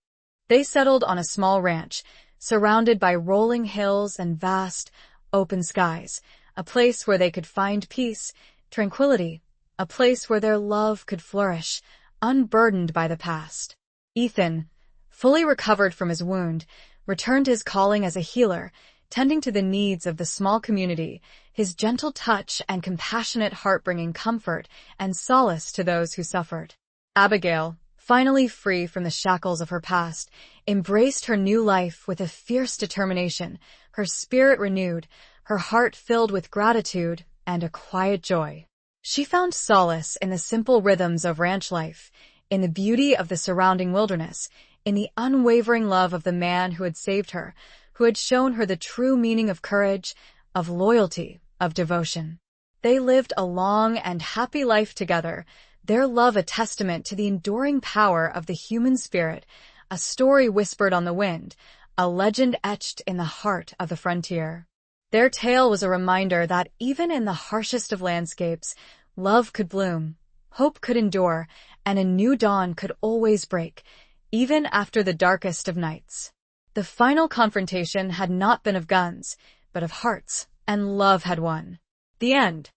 They settled on a small ranch, surrounded by rolling hills and vast, open skies, a place where they could find peace, tranquility, a place where their love could flourish, unburdened by the past. Ethan, fully recovered from his wound, returned to his calling as a healer, tending to the needs of the small community, his gentle touch and compassionate heart bringing comfort and solace to those who suffered. Abigail, finally free from the shackles of her past, embraced her new life with a fierce determination, her spirit renewed, her heart filled with gratitude and a quiet joy. She found solace in the simple rhythms of ranch life, in the beauty of the surrounding wilderness, in the unwavering love of the man who had saved her, who had shown her the true meaning of courage, of loyalty, of devotion. They lived a long and happy life together, their love a testament to the enduring power of the human spirit, a story whispered on the wind, a legend etched in the heart of the frontier. Their tale was a reminder that even in the harshest of landscapes, love could bloom, hope could endure, and a new dawn could always break, even after the darkest of nights. The final confrontation had not been of guns, but of hearts, and love had won. The end.